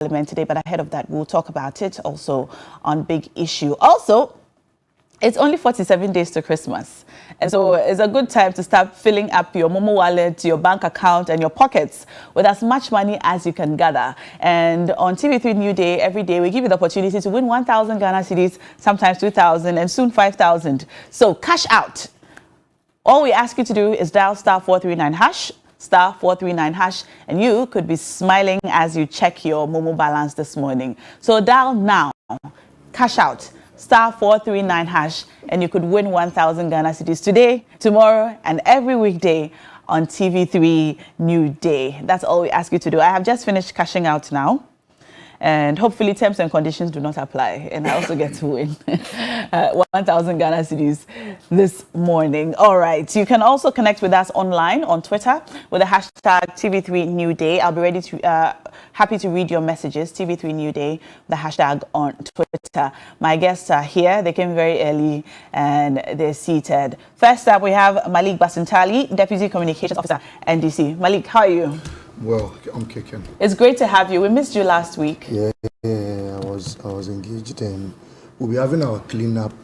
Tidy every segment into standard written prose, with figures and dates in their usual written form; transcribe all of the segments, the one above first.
Parliament today, but ahead of that, we'll talk about it also on Big Issue. Also, it's only 47 days to Christmas. And so it's a good time to start filling up your Momo wallet, your bank account, and your pockets with as much money as you can gather. And on TV3 New Day, every day, we give you the opportunity to win 1,000 Ghana cedis, sometimes 2,000, and soon 5,000. So cash out. All we ask you to do is dial star 439 hash, star 439 hash, and you could be smiling as you check your Momo balance this morning. So dial now, cash out, star 439 hash, and you could win 1,000 Ghana cedis today, tomorrow, and every weekday on TV3 New Day. That's all we ask you to do. I have just finished cashing out now. And hopefully terms and conditions do not apply. And I also get to win 1,000 Ghana cedis this morning. All right. You can also connect with us online on Twitter with the hashtag TV3 New Day. I'll be ready to, happy to read your messages. TV3 New Day, the hashtag on Twitter. My guests are here. They came very early and they're seated. First up, we have Malik Basintali, Deputy Communications Officer, NDC. Malik, how are you? Well, I'm kicking. It's great to have you. We missed you last week. Yeah, I was engaged, and we'll be having our cleanup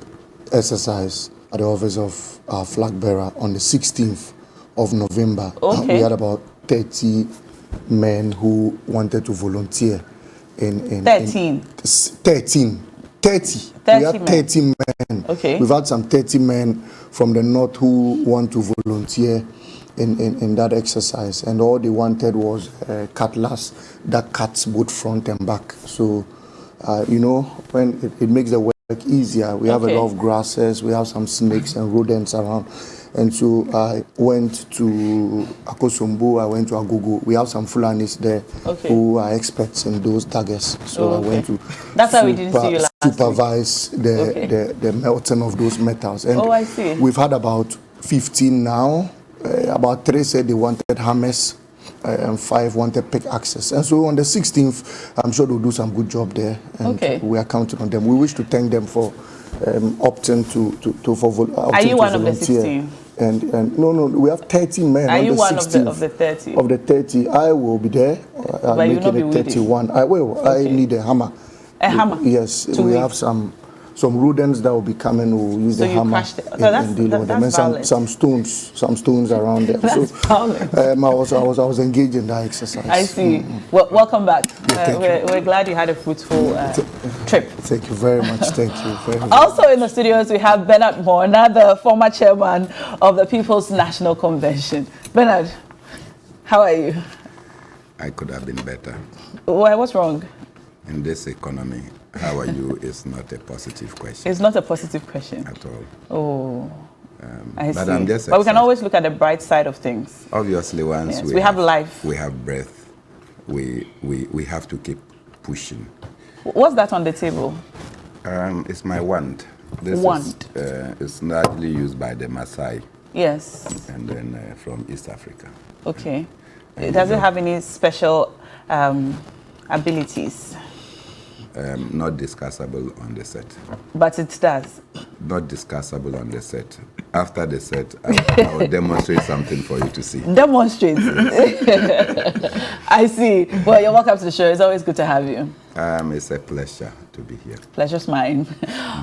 exercise at the office of our flag bearer on the 16th of November. Okay. We had about 30 men who wanted to volunteer. 13. 30. 30 we had 30 men. Okay. We've had some 30 men from the north who want to volunteer in that exercise, and all they wanted was cutlass that cuts both front and back. So, you know, when it makes the work easier, we have a lot of grasses, we have some snakes and rodents around. And so I went to Akosombo, I went to Agogo. We have some Fulanis there who are experts in those daggers. So I went to That's why we didn't see you last supervise the melting of those metals. And I see. We've had about 15 now. About 3 said they wanted hammers, and 5 wanted pickaxes. And so on the 16th, I'm sure they'll do some good job there. And we are counting on them. We wish to thank them for opting Are you one of the 16? And no, we have 30 men. Are you one of the 30? Of the 30, I will be there. I'll make it a 31. I will. I need a hammer. A hammer? Yes. We have some rodents that will be coming. We'll use the hammer and deal with them. And some stones around them. That's I was engaged in that exercise. I see. Well, welcome back. We're glad you had a fruitful trip. Thank you very much. Thank you very much. Also in the studios, we have Bernard Morna, the former chairman of the People's National Convention. Bernard, how are you? I could have been better. Why? What's wrong? In this economy, how are you is not a positive question. It's not a positive question. At all. Oh, I see. I'm just but we can always look at the bright side of things. Obviously, once we have life. We have breath. We have to keep pushing. What's that on the table? It's my wand. This wand. It's largely used by the Maasai. Yes. And then from East Africa. Okay. Does it have any special abilities? Not discussable on the set. But it does? Not discussable on the set. After the set, I will demonstrate something for you to see. Demonstrate? I see. Well, you're welcome to the show. It's always good to have you. It's a pleasure to be here. Pleasure's mine.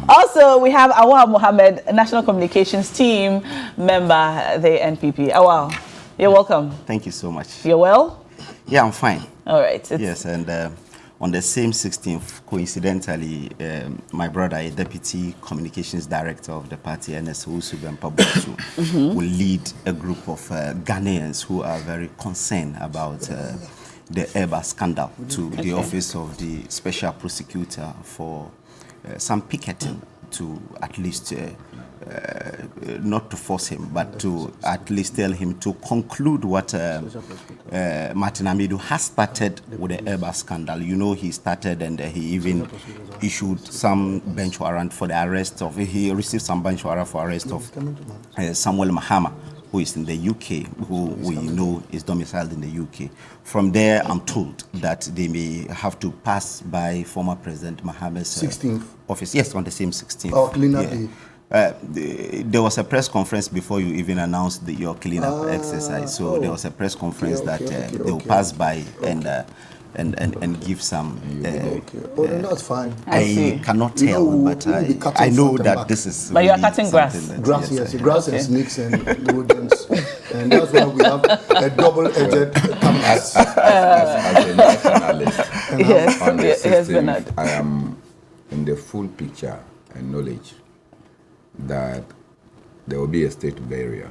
Also, we have Awal Mohammed, National Communications Team member, the NPP. Awal, you're welcome. Thank you so much. You're well? Yeah, I'm fine. All right. Yes, and on the same 16th, coincidentally, my brother, a deputy communications director of the party, NSO Suben Pabutu, will lead a group of Ghanaians who are very concerned about the Airbus scandal to the office of the special prosecutor for some picketing to at least not to force him, but to at least tell him to conclude what Martin Amidu has started with the Airbus scandal. You know, he started and he even issued some bench warrant for the arrest of, he received some bench warrant for arrest of Samuel Mahama, who is in the UK, who we know is domiciled in the UK. From there, I'm told that they may have to pass by former President Mahama's 16th office. Yes, on the same 16th. Oh, cleanup day. There was a press conference before you even announced your cleanup exercise. So there was a press conference that they will pass by and and give some. Okay. Oh, then that's fine. I cannot tell, but I know that this is. But you are cutting grass. Grass, yes, grass and snakes and rodents, and that's why we have a double-edged canvas. As a nationalist, Yes, on the yes, 16th, Bernard. I am in the full picture and knowledge that there will be a state burial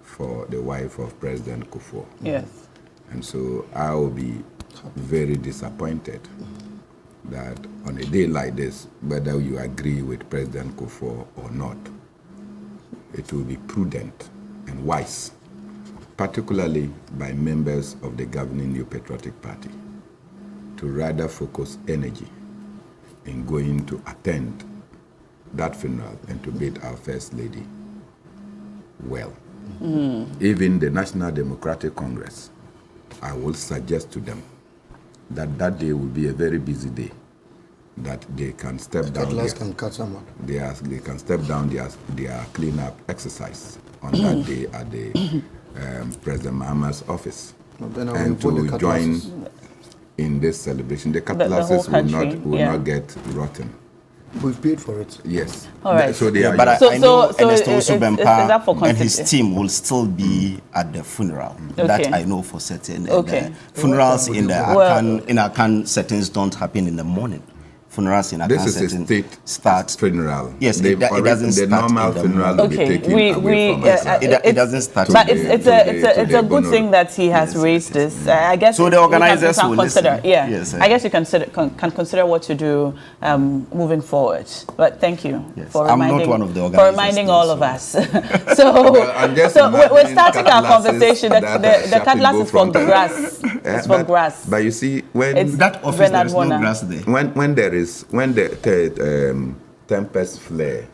for the wife of President Kufuor. Yes. And so I will be very disappointed that on a day like this, whether you agree with President Kufuor or not, it will be prudent and wise, particularly by members of the governing New Patriotic Party, to rather focus energy in going to attend that funeral and to bid our First Lady well. Even the National Democratic Congress, I will suggest to them that that day will be a very busy day, that they can step down. They can step down their cleanup exercise on that day at the President Mahama's office, and to join in this celebration. The cutlasses will not get rotten. We've paid for it. Yes. All right. So they are. But I know Ernesto it's Usubempa and his team will still be at the funeral. Okay. That I know for certain. Okay. Funerals in the Akan settings don't happen in the morning. Funerals in Akan This is a settings state start funeral. Yes, it doesn't the start normal in the funeral morning. will be taken away from us. It doesn't start. But it's a good thing that he has raised this. I guess so. The organizers will consider. Listen. Yeah, yes, I guess you can consider what to do moving forward. But thank you for reminding. I'm not one of the organizers. For reminding all of us. So we're starting our conversation. The cutlass is for grass. It's for grass. But you see, when that office there is no grass there. When the tempest flare,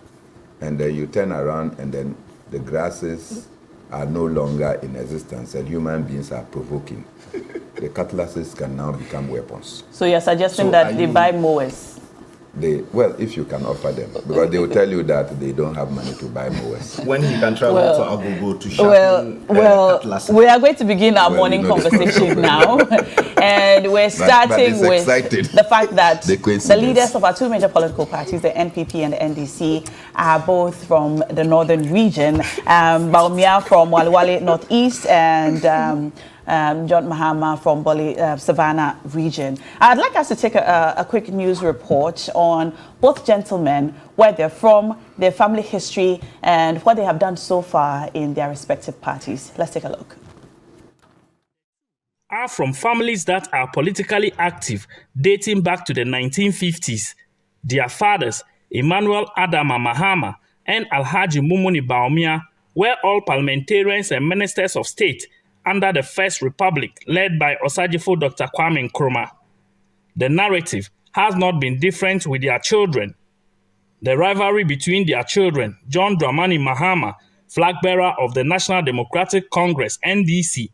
and then you turn around, and then the grasses are no longer in existence, and human beings are provoking, the cutlasses can now become weapons. So you're suggesting that they buy mowers? Well, if you can offer them, because they will tell you that they don't have money to buy mowers. When he can travel to Agogo to sharpen we are going to begin our morning conversation now, and we're starting with the fact that the leaders of our two major political parties, the NPP and the NDC, are both from the northern region. Bawumia from Walwale Northeast and John Mahama from Boli Savannah region. I'd like us to take a quick news report on both gentlemen, where they're from, their family history, and what they have done so far in their respective parties. Let's take a look. Are from families that are politically active dating back to the 1950s. Their fathers, Emmanuel Adama Mahama and Alhaji Mumuni Bawumia, were all parliamentarians and ministers of state under the First Republic, led by Osajifo Dr. Kwame Nkrumah. The narrative has not been different with their children. The rivalry between their children, John Dramani Mahama, flag bearer of the National Democratic Congress, NDC,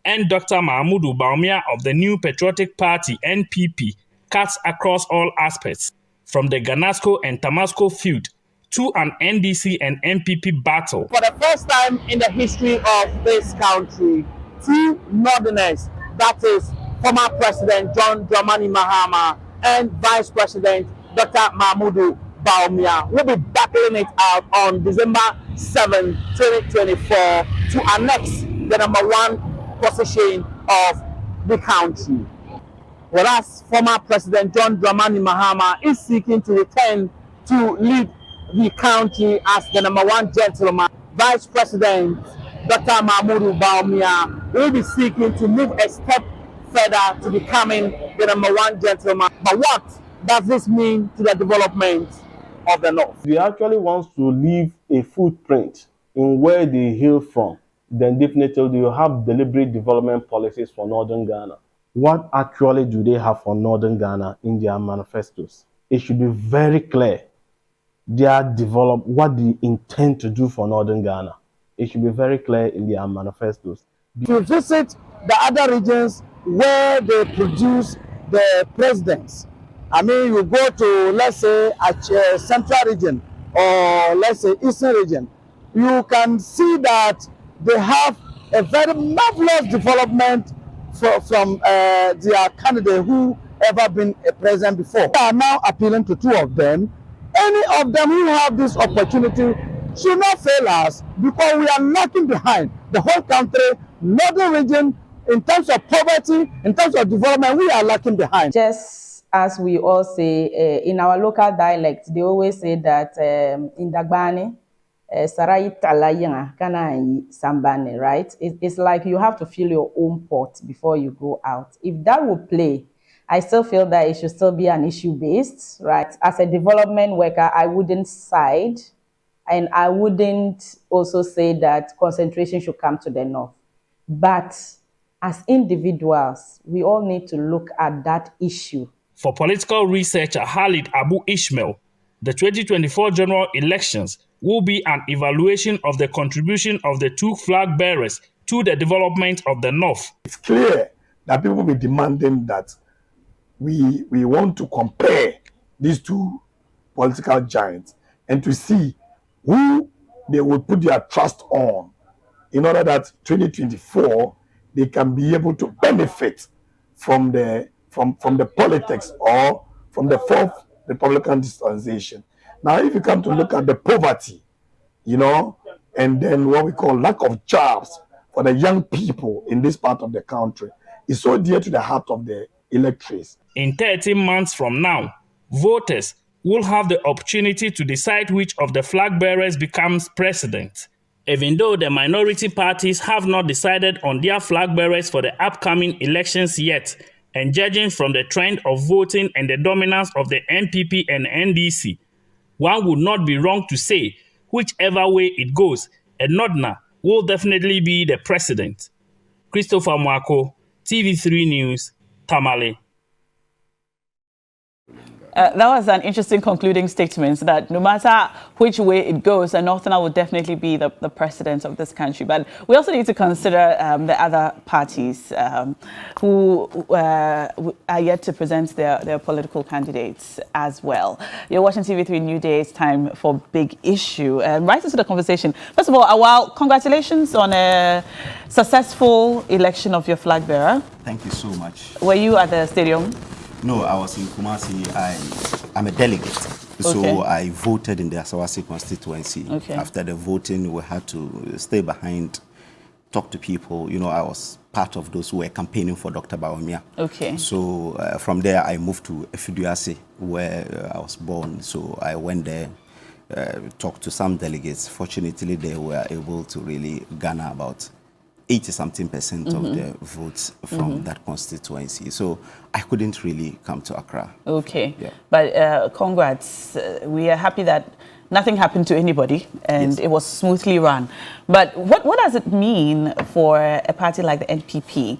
and Dr. Mahmudu Bawumia of the New Patriotic Party, NPP, cuts across all aspects, from the Ganasco and Tamasco feud to an NDC and NPP battle. For the first time in the history of this country, two northerners, that is former President John Dramani Mahama and Vice President Dr. Mahmudu Bawumia, will be battling it out on December 7, 2024 to annex the #1 position of the country. Whereas former President John Dramani Mahama is seeking to return to lead the country as the #1 gentleman, Vice President Dr. Mahmudu Bawumia will be seeking to move a step further to becoming the #1 gentleman. But what does this mean to the development of the North? If he actually wants to leave a footprint in where they hail from, then definitely they will have deliberate development policies for Northern Ghana. What actually do they have for Northern Ghana in their manifestos? It should be very clear. They are developed what they intend to do for Northern Ghana. It should be very clear in their manifestos. To visit the other regions where they produce the presidents. I mean, you go to, let's say, a central region or let's say eastern region, you can see that they have a very marvelous development from their candidate who ever been a president before. They are now appealing to two of them. Any of them who have this opportunity should not fail us, because we are lagging behind the whole country, northern region, in terms of poverty, in terms of development. We are lagging behind. Just as we all say in our local dialect, they always say that in Dagbani, Sarai talayanga kana sambane, right? It's like you have to fill your own pot before you go out. If that will play, I still feel that it should still be an issue based, right? As a development worker, I wouldn't side, and I wouldn't also say that concentration should come to the north. But as individuals, we all need to look at that issue. For political researcher Khalid Abu Ishmael, the 2024 general elections will be an evaluation of the contribution of the two flag bearers to the development of the North. It's clear that people will be demanding that we want to compare these two political giants and to see who they will put their trust on, in order that 2024 they can be able to benefit from the politics or from the fourth Republican dispensation. Now, if you come to look at the poverty, and then what we call lack of jobs for the young people in this part of the country, is so dear to the heart of the electors. In 13 months from now, voters will have the opportunity to decide which of the flag bearers becomes president. Even though the minority parties have not decided on their flag bearers for the upcoming elections yet, and judging from the trend of voting and the dominance of the NPP and NDC, one would not be wrong to say, whichever way it goes, Enodna will definitely be the president. Christopher Mwako, TV3 News, Tamale. That was an interesting concluding statement, that no matter which way it goes, Northerner will definitely be the president of this country. But we also need to consider the other parties who are yet to present their political candidates as well. You're watching TV3 New Day. It's time for Big Issue. Right into the conversation. First of all, Awal, congratulations on a successful election of your flag bearer. Thank you so much. Were you at the stadium? No, I was in Kumasi. I'm a delegate. So I voted in the Asawasi constituency. After the voting, we had to stay behind, talk to people. I was part of those who were campaigning for Dr. Bawumia. So from there, I moved to Efiduase, where I was born. So I went there, talked to some delegates. Fortunately, they were able to really garner about 80-something% of the votes from that constituency. So I couldn't really come to Accra. But congrats. We are happy that nothing happened to anybody and it was smoothly run. But what does it mean for a party like the NPP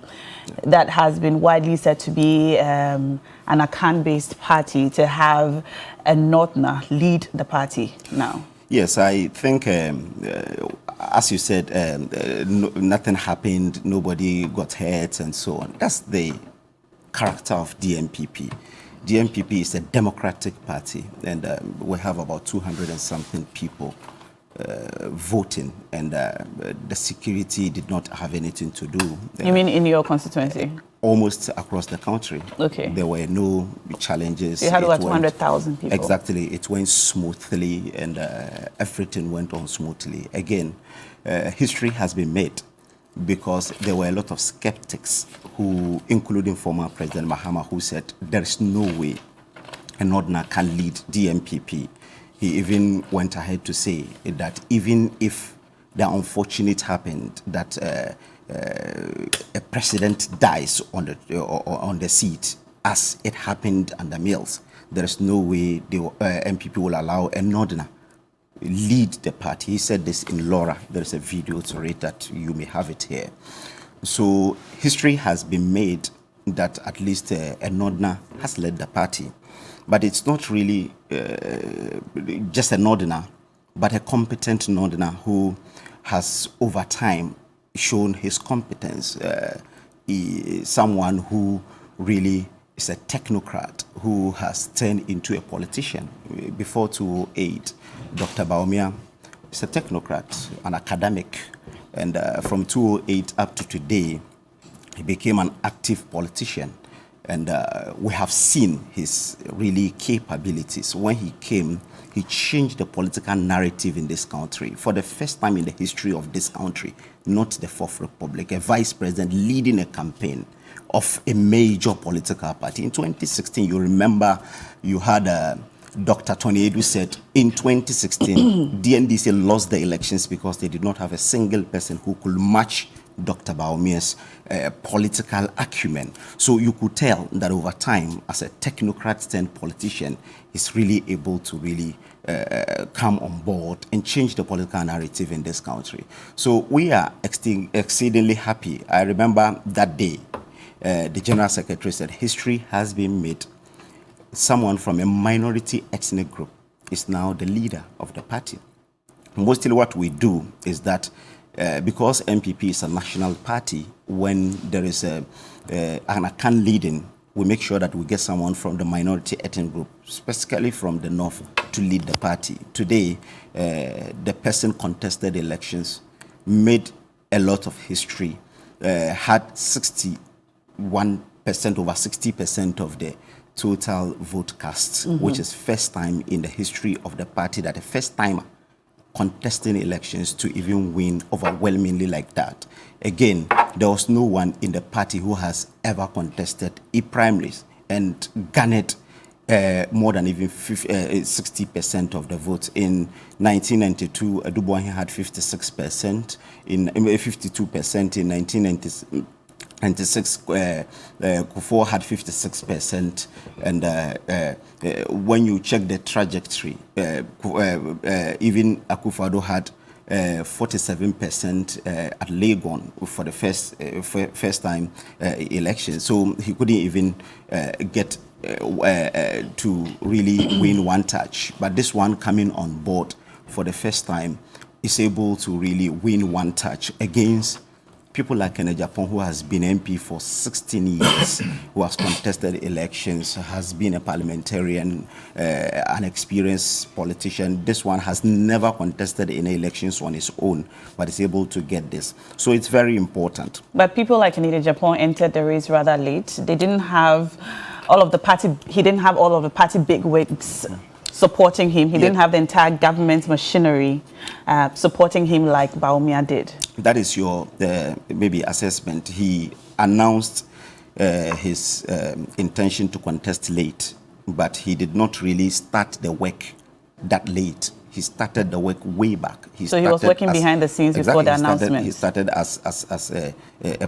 that has been widely said to be an Akan-based party to have a Northerner lead the party now? Yes, I think, as you said, nothing happened, nobody got hurt and so on. That's the character of DMPP. DMPP is a democratic party, and we have about 200 and something people voting, and the security did not have anything to do. You mean in your constituency? Almost across the country. There were no challenges. You had over 200,000 people. Exactly. It went smoothly, and everything went on smoothly. Again, history has been made because there were a lot of skeptics who, including former President Mahama, who said there is no way a Northerner can lead DMPP. He even went ahead to say that even if the unfortunate happened that a president dies on the seat, as it happened under Mills, there is no way the MPP will allow a Northerner lead the party. He said this in Laura. There is a video to it that you may have it here. So history has been made that at least a Northerner has led the party. But it's not really just a Northerner, but a competent Northerner who has over time shown his competence. Someone who really is a technocrat who has turned into a politician. Before 2008, Dr. Bawumia is a technocrat, an academic, and from 2008 up to today, he became an active politician. And we have seen his really capabilities. When he came, he changed the political narrative in this country. For the first time in the history of this country, not the Fourth Republic, a vice president leading a campaign of a major political party. In 2016, you remember you had Dr. Tony Edu said in 2016, DNDC lost the elections because they did not have a single person who could match Dr. Bawumia's political acumen. So you could tell that over time, as a technocrat turned politician, he's really able to really come on board and change the political narrative in this country. So we are exceedingly happy. I remember that day, the General Secretary said, history has been made. Someone from a minority ethnic group is now the leader of the party. Mostly what we do is that because MPP is a national party, when there is an account leading, we make sure that we get someone from the minority ethnic group, specifically from the north, to lead the party. Today, the person contested elections, made a lot of history, had 61%, over 60% of the total vote cast, which is first time in the history of the party that a first timer contesting elections to even win overwhelmingly like that. Again, there was no one in the party who has ever contested primaries and garnered more than even 60% of the votes. In 1992, Dubois had 56%, in 52% in 1996. Kufuor had 56%, and when you check the trajectory, even Akufo-Addo had 47% at Legon for the first time election. So he couldn't even get to really win one touch. But this one coming on board for the first time is able to really win one touch against people like Kenneth Japon, who has been MP for 16 years, who has contested elections, has been a parliamentarian, an experienced politician. This one has never contested any elections on his own, but is able to get this. So it's very important. But people like Kenneth Japon entered the race rather late. They didn't have all of the party, he didn't have all of the party bigwigs supporting him. He didn't have the entire government machinery supporting him like Bawumia did. That is your maybe assessment. He announced his intention to contest late, but he did not really start the work that late. He started the work way back. He was working behind the scenes before the announcement. He started as a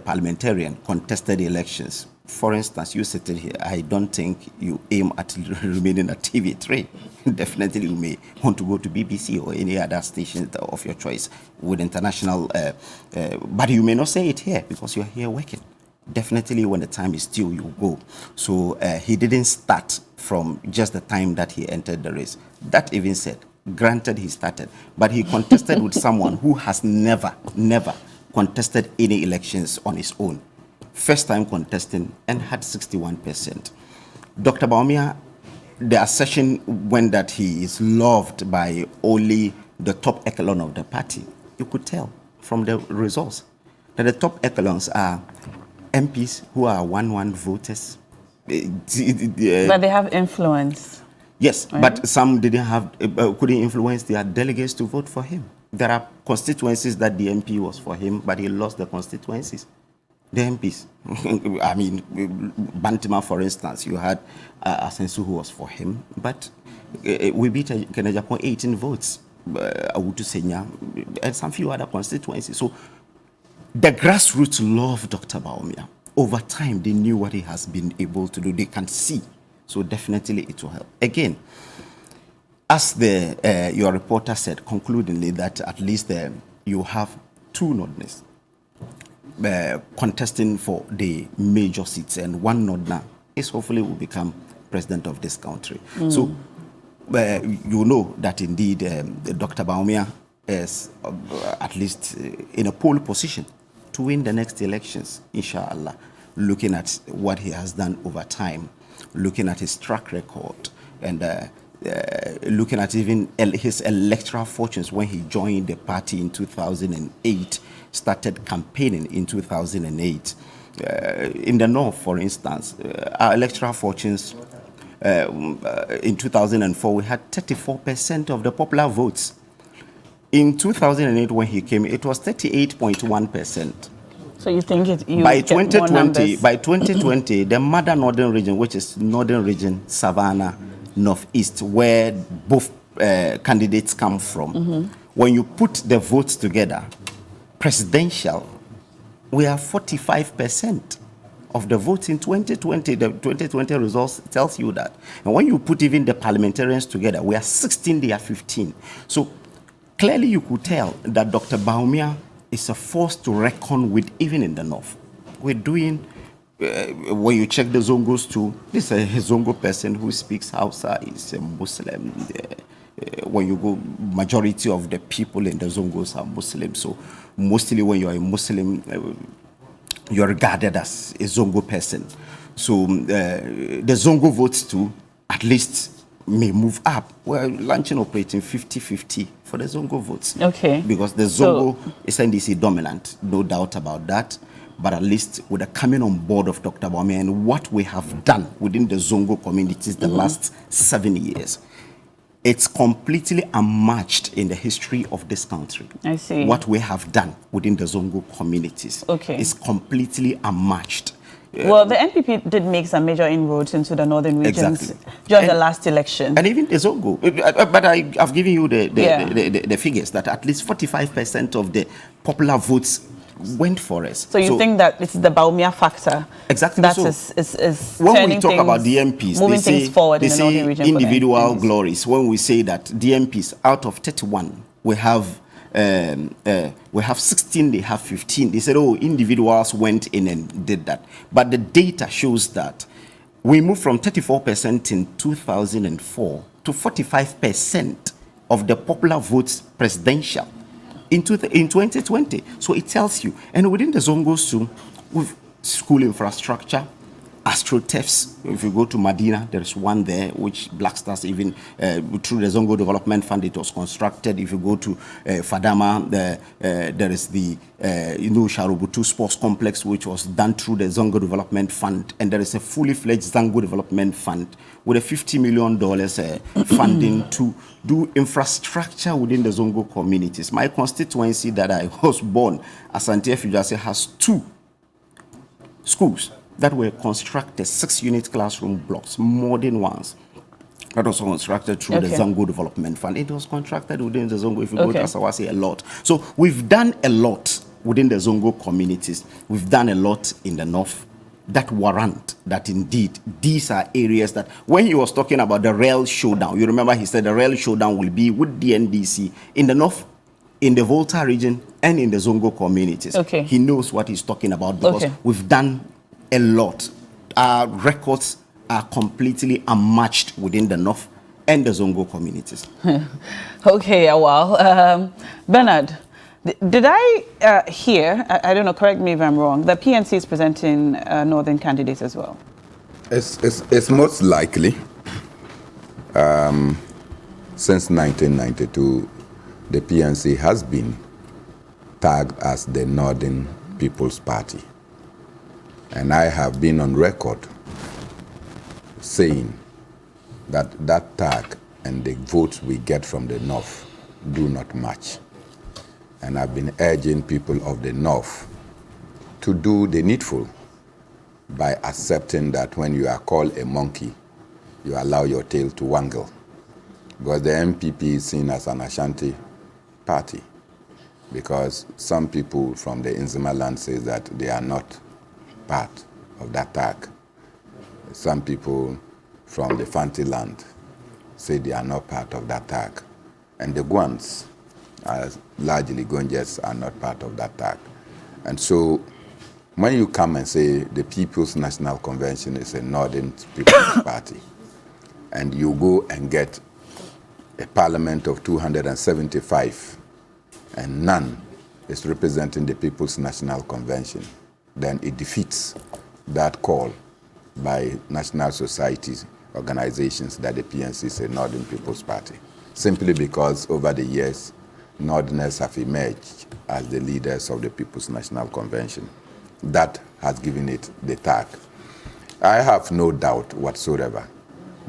parliamentarian, contested elections. For instance, you sitting here, I don't think you aim at remaining at TV3. Definitely you may want to go to BBC or any other station of your choice with international, but you may not say it here because you're here working. Definitely when the time is due, you go. So he didn't start from just the time that he entered the race. That even said, granted he started, but he contested with someone who has never contested any elections on his own. First time contesting and had 61%. Dr. Bawumia, the assertion went that he is loved by only the top echelon of the party. You could tell from the results that the top echelons are MPs who are 1-1 voters. But they have influence. Yes, right? But some didn't have, couldn't influence their delegates to vote for him. There are constituencies that the MP was for him, but he lost the constituencies. The MPs, I mean, Bantima, for instance, you had Asensu who was for him, but we beat Kenneth Japon 18 votes, Awutu Senya, and some few other constituencies. So the grassroots love Dr. Bawumia. Over time, they knew what he has been able to do. They can see. So definitely it will help. Again, as your reporter said, concludingly, that at least you have two Nordness contesting for the major seats, and one Nordna is hopefully will become president of this country. So you know that indeed Dr. Bawumia is at least in a pole position to win the next elections, inshallah, looking at what he has done over time, looking at his track record, and looking at even his electoral fortunes when he joined the party in 2008, started campaigning in 2008. in the north, for instance, our electoral fortunes, in 2004, we had 34% of the popular votes. In 2008, when he came, it was 38.1%. So you think by 2020, the mother northern region, which is northern region, Savannah, northeast, where both candidates come from, when you put the votes together, presidential, we are 45% of the votes in 2020. The 2020 results tells you that. And when you put even the parliamentarians together, we are 16, they are 15. So clearly you could tell that Dr. Bawumia is a force to reckon with even in the north. We're doing, when you check the Zongos too, this is a Zongo person who speaks Hausa, is a Muslim. When you go, majority of the people in the Zongos are Muslim. So mostly when you are a Muslim, you're regarded as a Zongo person. So the Zongo votes too, at least may move up. We're launching operating 50-50 for the Zongo votes. Okay. Because the Zongo is NDC dominant, no doubt about that. But at least with the coming on board of Dr. Bawumia and what we have done within the Zongo communities the last 7 years, it's completely unmatched in the history of this country. I see. What we have done within the Zongo communities is completely unmatched. Well, the NPP did make some major inroads into the northern regions during the last election. And even the Zongo. But I've given you the figures that at least 45% of the popular votes went for us. So you think that it's the Bawumia factor that is when we talk about the MPs, moving things forward in the northern region, individual glories. When we say that the MPs out of 31, we have 16, they have 15. They said, oh, individuals went in and did that. But the data shows that we moved from 34% in 2004 to 45% of the popular votes presidential in 2020. So it tells you. And within the Zongos too, with school infrastructure, astroturfs. If you go to Medina, there is one there, which Black Stars even through the Zongo Development Fund, it was constructed. If you go to Fadama, there is the Sharubutu Sports Complex, which was done through the Zongo Development Fund, and there is a fully fledged Zongo Development Fund with a $50 million funding to do infrastructure within the Zongo communities. My constituency that I was born, Asante Fijase, has 2 schools that were constructed, 6-unit classroom blocks, modern ones. That was constructed through the Zongo Development Fund. It was constructed within the Zongo, if you go to Asawasi, a lot. So we've done a lot within the Zongo communities. We've done a lot in the north that warrant that indeed these are areas that when he was talking about the real showdown, you remember he said the real showdown will be with the NDC in the north, in the Volta region, and in the Zongo communities. He knows what he's talking about because we've done a lot. Our records are completely unmatched within the north and the Zongo communities. Bernard, did I hear, I don't know, correct me if I'm wrong, the PNC is presenting northern candidates as well? It's most likely. Since 1992, the PNC has been tagged as the Northern People's Party. And I have been on record saying that that tag and the votes we get from the North do not match. And I've been urging people of the North to do the needful by accepting that when you are called a monkey, you allow your tail to wangle. Because the MPP is seen as an Ashanti party. Because some people from the Nzima land say that they are not part of that tag. Some people from the Fanti land say they are not part of that tag. And the Guans, largely Gonjes, are not part of that tag. And so when you come and say the People's National Convention is a Northern People's Party, and you go and get a parliament of 275 and none is representing the People's National Convention, then it defeats that call by national societies, organizations that the PNC is a Northern People's Party. Simply because over the years, Northerners have emerged as the leaders of the People's National Convention. That has given it the tag. I have no doubt whatsoever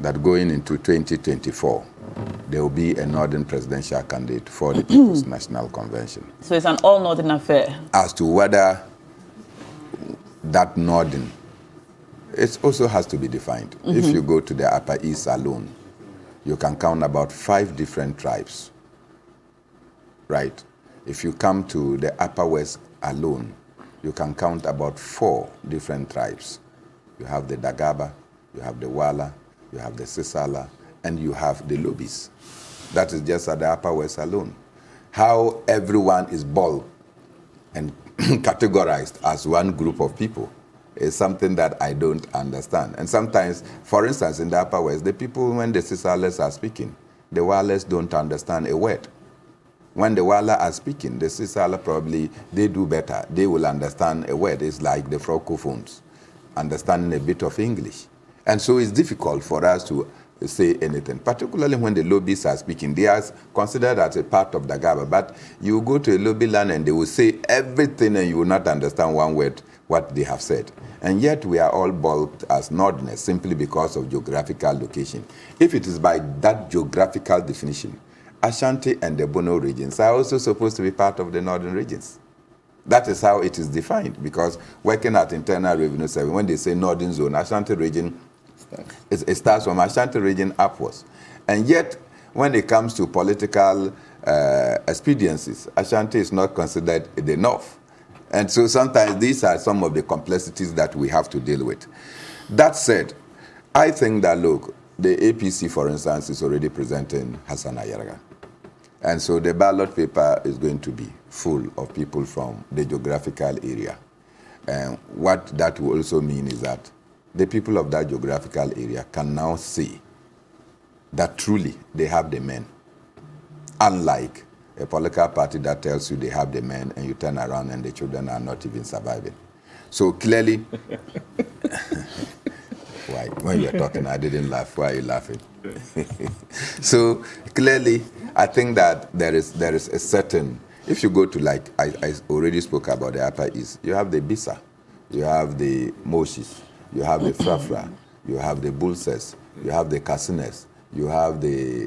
that going into 2024, there will be a Northern presidential candidate for the People's National Convention. So it's an all-Northern affair. As to whether that Northern, it also has to be defined. If you go to the Upper East alone, you can count about 5 different tribes, right? If you come to the Upper West alone, you can count about 4 different tribes. You have the Dagaba, you have the Wala, you have the Sisala, and you have the Lobis. That is just at the Upper West alone. How everyone is bulked and categorized as one group of people is something that I don't understand. And sometimes, for instance, in the Upper West, the people, when the Sisalas are speaking, the Walas don't understand a word. When the Wala are speaking, the Sisala probably, they do better. They will understand a word. It's like the Francophones, understanding a bit of English. And so it's difficult for us to say anything, particularly when the Lobis are speaking. They are considered as a part of the Gaba, but you go to a Lobi land and they will say everything and you will not understand one word what they have said. And yet we are all bulked as Northerners simply because of geographical location. If it is by that geographical definition, Ashanti and the Bono regions are also supposed to be part of the Northern regions. That is how it is defined, because working at Internal Revenue Service, when they say Northern Zone, Ashanti region, it starts from Ashanti region upwards. And yet, when it comes to political expediencies, Ashanti is not considered the North. And so sometimes these are some of the complexities that we have to deal with. That said, I think that, look, the APC, for instance, is already presenting Hassan Ayaraga. And so the ballot paper is going to be full of people from the geographical area. And what that will also mean is that the people of that geographical area can now see that truly they have the men. Unlike a political party that tells you they have the men and you turn around and the children are not even surviving. So clearly, why? When you were talking, I didn't laugh. Why are you laughing? So clearly, I think that there is a certain, if you go to, like, I already spoke about the Upper East, you have the Bisa, you have the Moshis, you have the Frafra, you have the Bulses, you have the Kasines, you have the,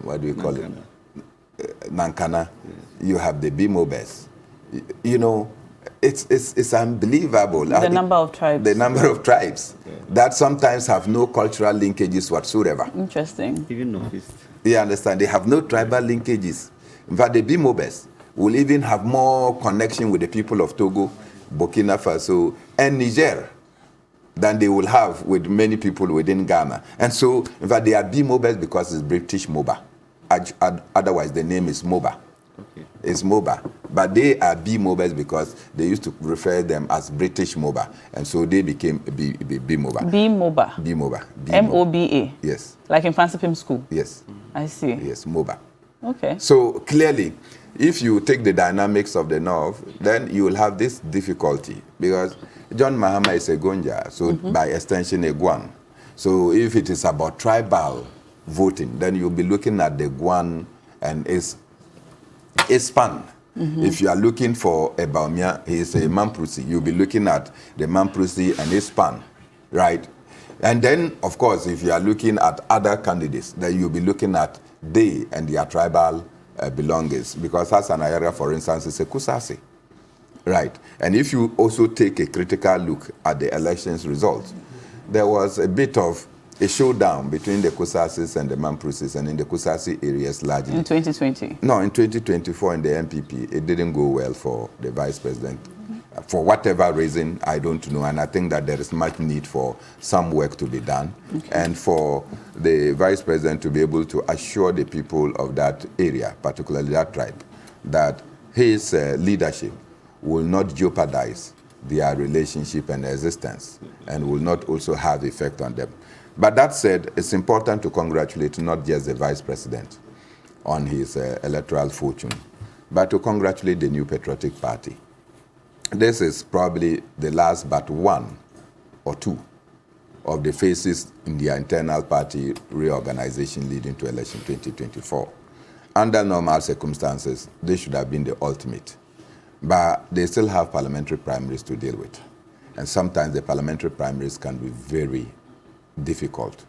what do you call it? Nankana, you have the Bimobes. You know, it's unbelievable. The number of tribes. The number of tribes that sometimes have no cultural linkages whatsoever. Interesting. Even Northeast. You understand? They have no tribal linkages. In fact, the Bimobes will even have more connection with the people of Togo, Burkina Faso, and Niger than they will have with many people within Ghana. And so, in fact, they are Bimobes because it's British Moba. Otherwise, the name is Moba. Okay. It's Moba. But they are B-Mobas because they used to refer them as British Moba. And so they became B-Moba. B-Moba. B-Moba. M-O-B-A. Yes. Like in Fancy Pim School? Yes. I see. Yes, Moba. Okay. So clearly, if you take the dynamics of the North, then you will have this difficulty because John Mahama is a Gonja, so by extension a Guan. So if it is about tribal voting, then you'll be looking at the Guan and its span. If you are looking for a Bawumia, he is a Mamprusi, you'll be looking at the Mamprusi and his span, right? And then, of course, if you are looking at other candidates, then you'll be looking at they and their tribal belongings. Because Hassan Ayara, for instance, is a Kusasi, right? And if you also take a critical look at the elections results, there was a bit of a showdown between the Kusasis and the Mamprusis, and in the Kusasi areas largely. In 2020? No, in 2024 in the MPP, it didn't go well for the vice president. For whatever reason, I don't know, and I think that there is much need for some work to be done, and for the vice president to be able to assure the people of that area, particularly that tribe, that his leadership will not jeopardize their relationship and existence, and will not also have effect on them. But that said, it's important to congratulate not just the vice president on his electoral fortune, but to congratulate the New Patriotic Party. This is probably the last but one or two of the phases in their internal party reorganization leading to election 2024. Under normal circumstances, they should have been the ultimate. But they still have parliamentary primaries to deal with. And sometimes the parliamentary primaries can be very difficult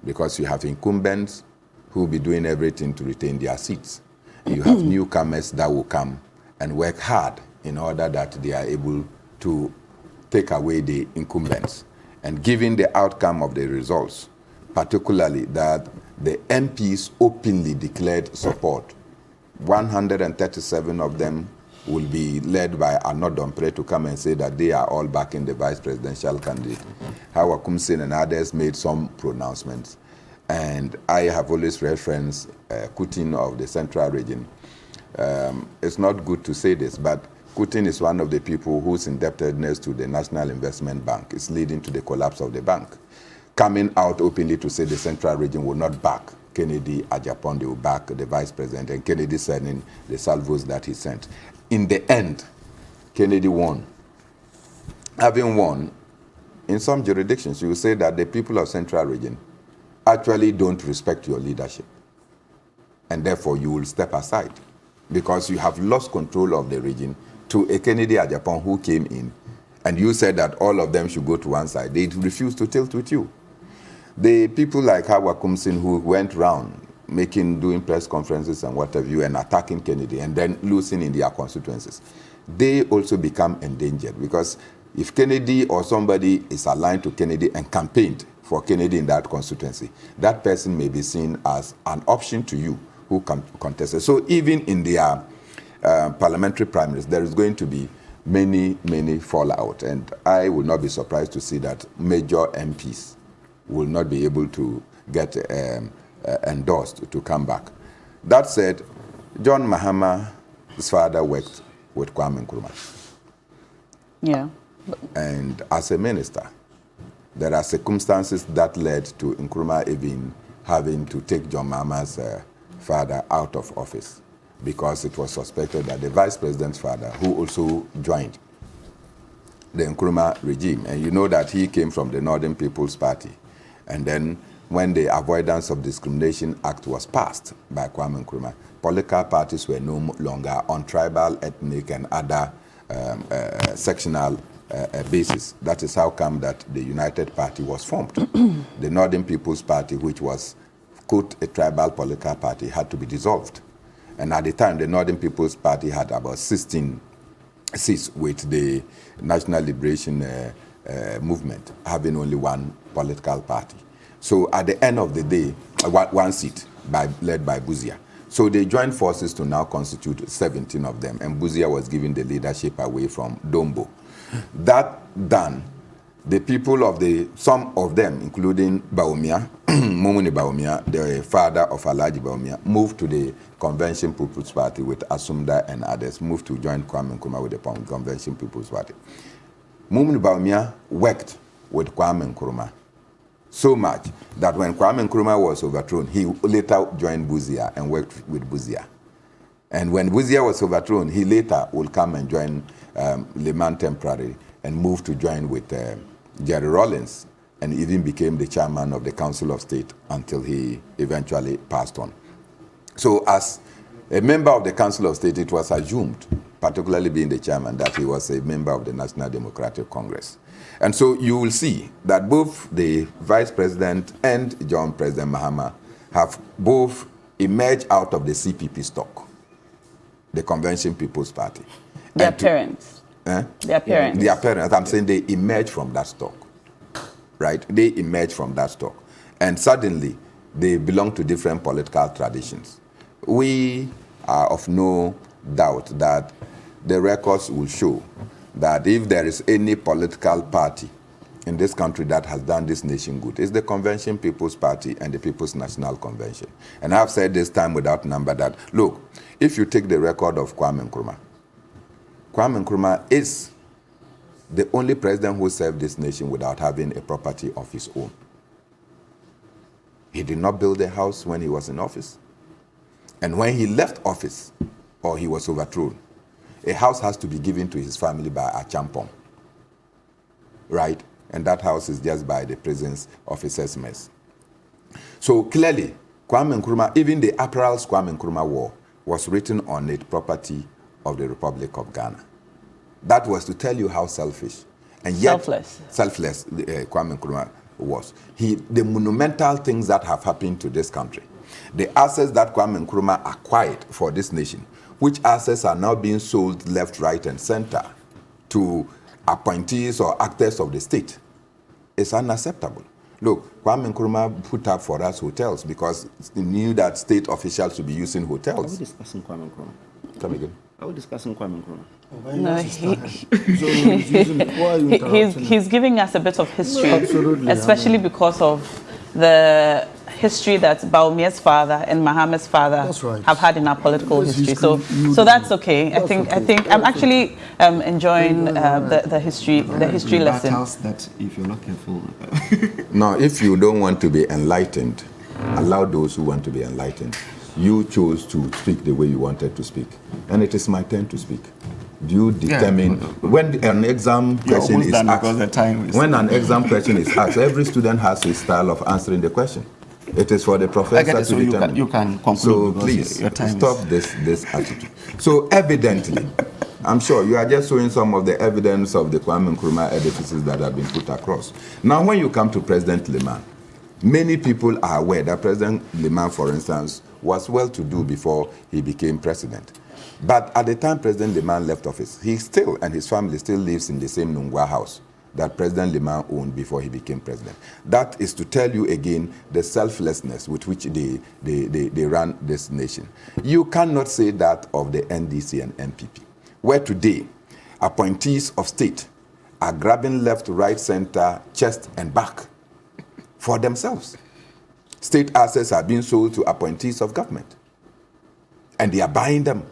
because you have incumbents who will be doing everything to retain their seats. You have newcomers that will come and work hard in order that they are able to take away the incumbents. And given the outcome of the results, particularly that the MPs openly declared support, 137 of them will be led by Arnaud Dompré to come and say that they are all backing the vice presidential candidate. Hawa Kumsin and others made some pronouncements. And I have always referenced Kutin of the Central Region. It's not good to say this, but Kutin is one of the people whose indebtedness to the National Investment Bank is leading to the collapse of the bank. Coming out openly to say the Central Region will not back Kennedy Agyapong, they will back the vice president, and Kennedy sending the salvos that he sent. In the end, Kennedy won. Having won, in some jurisdictions, you will say that the people of Central Region actually don't respect your leadership. And therefore, you will step aside because you have lost control of the region to a Kennedy Agyapong who came in, and you said that all of them should go to one side. They refused to tilt with you. The people like Hawa Kumsin who went round doing press conferences and what have you and attacking Kennedy and then losing in their constituencies, they also become endangered because if Kennedy or somebody is aligned to Kennedy and campaigned for Kennedy in that constituency, that person may be seen as an option to you who contested. So even in their parliamentary primaries, there is going to be many fallout. And I would not be surprised to see that major MPs will not be able to get endorsed to come back. That said, John Mahama's father worked with Kwame Nkrumah. Yeah. And as a minister, there are circumstances that led to Nkrumah even having to take John Mahama's father out of office because it was suspected that the vice president's father, who also joined the Nkrumah regime, and you know that he came from the Northern People's Party, and then when the Avoidance of Discrimination Act was passed by Kwame Nkrumah, political parties were no longer on tribal, ethnic, and other sectional basis. That is how come that the United Party was formed. The Northern People's Party, which was, quote, a tribal political party, had to be dissolved. And at the time, the Northern People's Party had about 16 seats, with the National Liberation Movement having only one political party. So at the end of the day, one seat led by Bawumia. So they joined forces to now constitute 17 of them, and Bawumia was given the leadership away from Dombo. That done, the people of some of them, including Bawumia, Mumuni Bawumia, the father of Alhaji Bawumia, moved to the Convention People's Party with Asumda and others, moved to join Kwame Nkrumah with the Convention People's Party. Mumuni Bawumia worked with Kwame Nkrumah so much that when Kwame Nkrumah was overthrown, he later joined Bawumia and worked with Bawumia. And when Bawumia was overthrown, he later would come and join Liman temporarily and moved to join with Jerry Rawlings, and even became the chairman of the Council of State until he eventually passed on. So as a member of the Council of State, it was assumed, particularly being the chairman, that he was a member of the National Democratic Congress. And so you will see that both the Vice President and John President Mahama have both emerged out of the CPP stock, the Convention People's Party. Their parents. Their parents. I'm saying they emerged from that stock, right? They emerged from that stock. And suddenly, they belong to different political traditions. We are of no doubt that the records will show that if there is any political party in this country that has done this nation good, it's the Convention People's Party and the People's National Convention. And I've said this time without number that, look, if you take the record of Kwame Nkrumah, Kwame Nkrumah is the only president who served this nation without having a property of his own. He did not build a house when he was in office. And when he left office, or he was overthrown, a house has to be given to his family by a champon, right? And that house is just by the presence of his mess. So clearly, Kwame Nkrumah, even the apparels Kwame Nkrumah wore, was written on it property of the Republic of Ghana. That was to tell you how selfish And yet, selfless Kwame Nkrumah was. The monumental things that have happened to this country, the assets that Kwame Nkrumah acquired for this nation, which assets are now being sold left, right, and center to appointees or actors of the state, is unacceptable. Look, Kwame Nkrumah put up for us hotels because he knew that state officials should be using hotels. Are we discussing Kwame Nkrumah? Come again. Are we discussing Kwame Nkrumah? No, he's giving us a bit of history, Absolutely, especially because of the history that Bawumia's father and Mahama's father have had in our political history. So that's okay. I think I'm actually enjoying the history lesson. That if you're not careful. Now, if you don't want to be enlightened, allow those who want to be enlightened. You chose to speak the way you wanted to speak, and it is my turn to speak. Do you determine when an exam question is asked? When an exam question is asked, every student has his style of answering the question. It is for the professor to determine. You can conclude. So please stop this attitude. So evidently, I'm sure you are just showing some of the evidence of the Kwame Nkrumah edifices that have been put across. Now, when you come to President Liman, many people are aware that President Liman, for instance, was well-to-do before he became president. But at the time President Liman left office, he still and his family still lives in the same Nungwa house that President Liman owned before he became president. That is to tell you again the selflessness with which they run this nation. You cannot say that of the NDC and NPP, where today appointees of state are grabbing left, right, center, chest, and back for themselves. State assets are being sold to appointees of government, and they are buying them,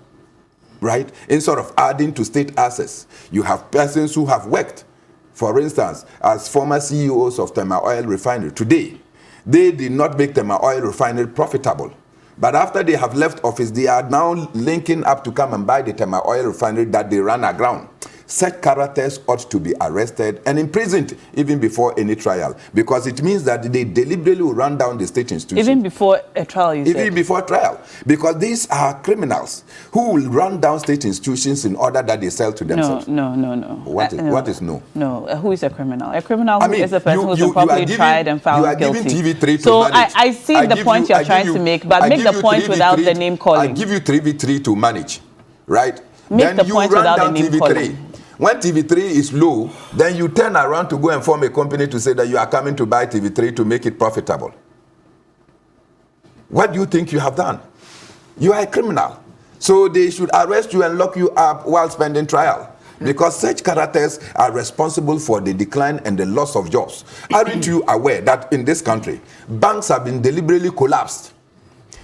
right? Instead of adding to state assets, you have persons who have worked, for instance, as former CEOs of Tema Oil Refinery. Today, they did not make Tema Oil Refinery profitable. But after they have left office, they are now linking up to come and buy the Tema Oil Refinery that they ran aground. Such characters ought to be arrested and imprisoned even before any trial, because it means that they deliberately will run down the state institution. Even before a trial, you said? Even before trial, because these are criminals who will run down state institutions in order that they sell to themselves. No. What is no? No, who is a criminal? A criminal is a person who's been properly tried and found guilty. You are giving TV3 to so manage. I see the point you're trying to make, but make the point without the name calling. I give you TV3 to manage, right? Make the point without the name calling. When TV3 is low, then you turn around to go and form a company to say that you are coming to buy TV3 to make it profitable. What do you think you have done? You are a criminal. So they should arrest you and lock you up while spending trial, because such characters are responsible for the decline and the loss of jobs. Aren't you aware that in this country, banks have been deliberately collapsed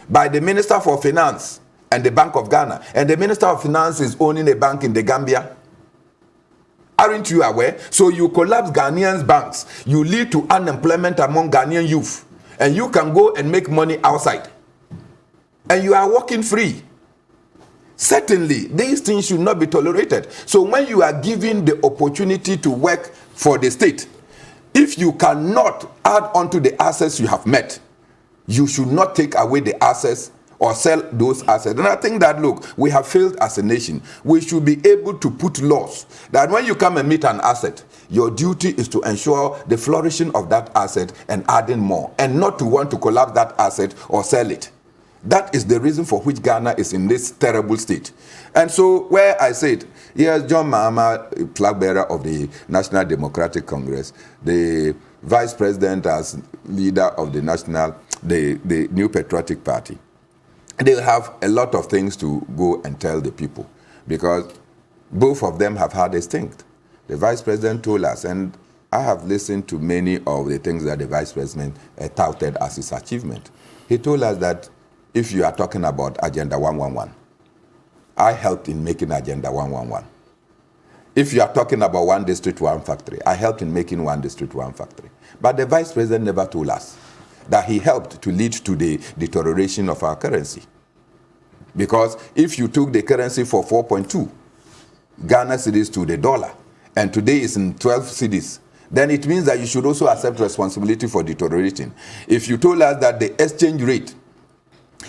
by the Minister for Finance and the Bank of Ghana, and the Minister of Finance is owning a bank in the Gambia? Aren't you aware? So you collapse Ghanaians' banks, you lead to unemployment among Ghanaian youth, and you can go and make money outside, and you are walking free. Certainly, these things should not be tolerated. So when you are given the opportunity to work for the state, if you cannot add on to the assets you have met, you should not take away the assets or sell those assets. And I think that, look, we have failed as a nation. We should be able to put laws that when you come and meet an asset, your duty is to ensure the flourishing of that asset and adding more, and not to want to collapse that asset or sell it. That is the reason for which Ghana is in this terrible state. And so where I said, yes, John Mahama, flag bearer of the National Democratic Congress, the vice president as leader of the New Patriotic Party, they have a lot of things to go and tell the people, because both of them have had a stint. The vice president told us, and I have listened to many of the things that the vice president touted as his achievement. He told us that if you are talking about Agenda 111, I helped in making Agenda 111. If you are talking about one district, one factory, I helped in making one district, one factory. But the vice president never told us that he helped to lead to the deterioration of our currency. Because if you took the currency for 4.2 Ghana cedis to the dollar, and today is in 12 cedis, then it means that you should also accept responsibility for deteriorating. If you told us that the exchange rate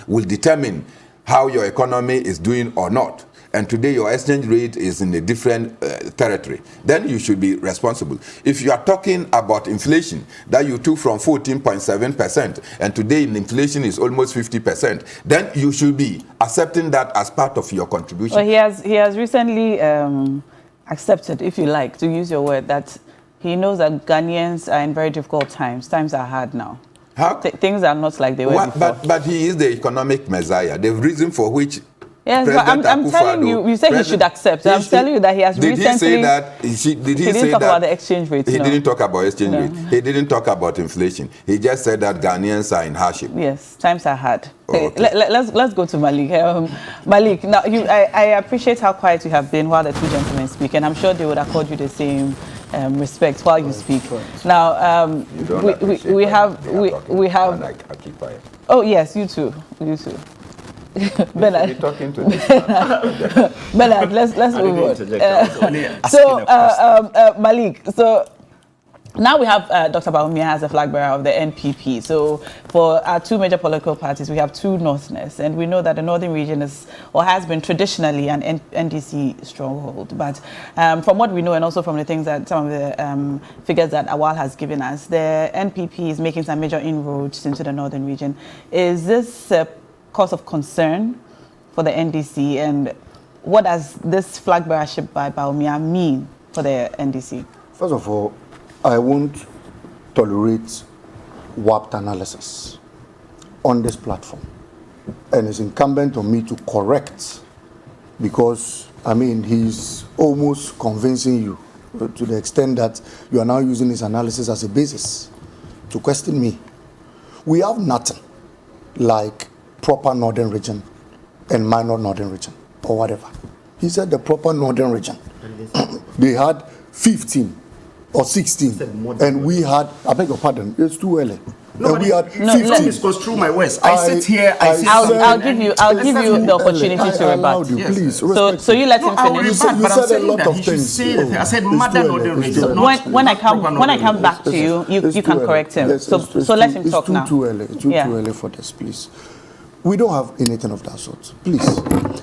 will determine how your economy is doing or not, and today your exchange rate is in a different territory, then you should be responsible. If you are talking about inflation that you took from 14.7% and today inflation is almost 50%, then you should be accepting that as part of your contribution. Well, he has recently accepted, if you like, to use your word, that he knows that Ghanaians are in very difficult times. Times are hard now. Things are not like they were before. But he is the economic messiah. The reason for which yes, but I'm telling you, you say he should accept. I'm telling you that he has recently... Did he say that? Did he didn't talk about the exchange rate. He didn't talk about exchange rate. He didn't talk about inflation. He just said that Ghanaians are in hardship. Yes, times are hard. Oh, okay. Let's go to Malik. Malik, now I appreciate how quiet you have been while the two gentlemen speak, and I'm sure they would accord you the same respect while you speak. Now, we have. I keep quiet. Oh yes, you too. Bernard, talking to Bernard, let's move on. Malik, so now we have Dr. Bawumia as a flag bearer of the NPP. So for our two major political parties, we have two Northerners, and we know that the Northern region is or has been traditionally an NDC stronghold. But from what we know, and also from the things that some of the figures that Awal has given us, the NPP is making some major inroads into the Northern region. Is this a cause of concern for the NDC, and what does this flag bearership by Bawumia mean for the NDC? First of all, I won't tolerate warped analysis on this platform. And it's incumbent on me to correct, because, I mean, he's almost convincing you to the extent that you are now using his analysis as a basis to question me. We have nothing like proper northern region and minor northern region, or whatever. He said the proper northern region, they had 15 or 16, and we had, I beg your pardon, it's too early. No, and we had 15. Let me go through my words. I sit here, I'll give you the opportunity to rebut. Please, so you let him finish. You said a lot of things. I said mother northern region. When I come back to you, you can correct him. Yes, so let him talk now. It's too early. Too early for this, please. We don't have anything of that sort. Please.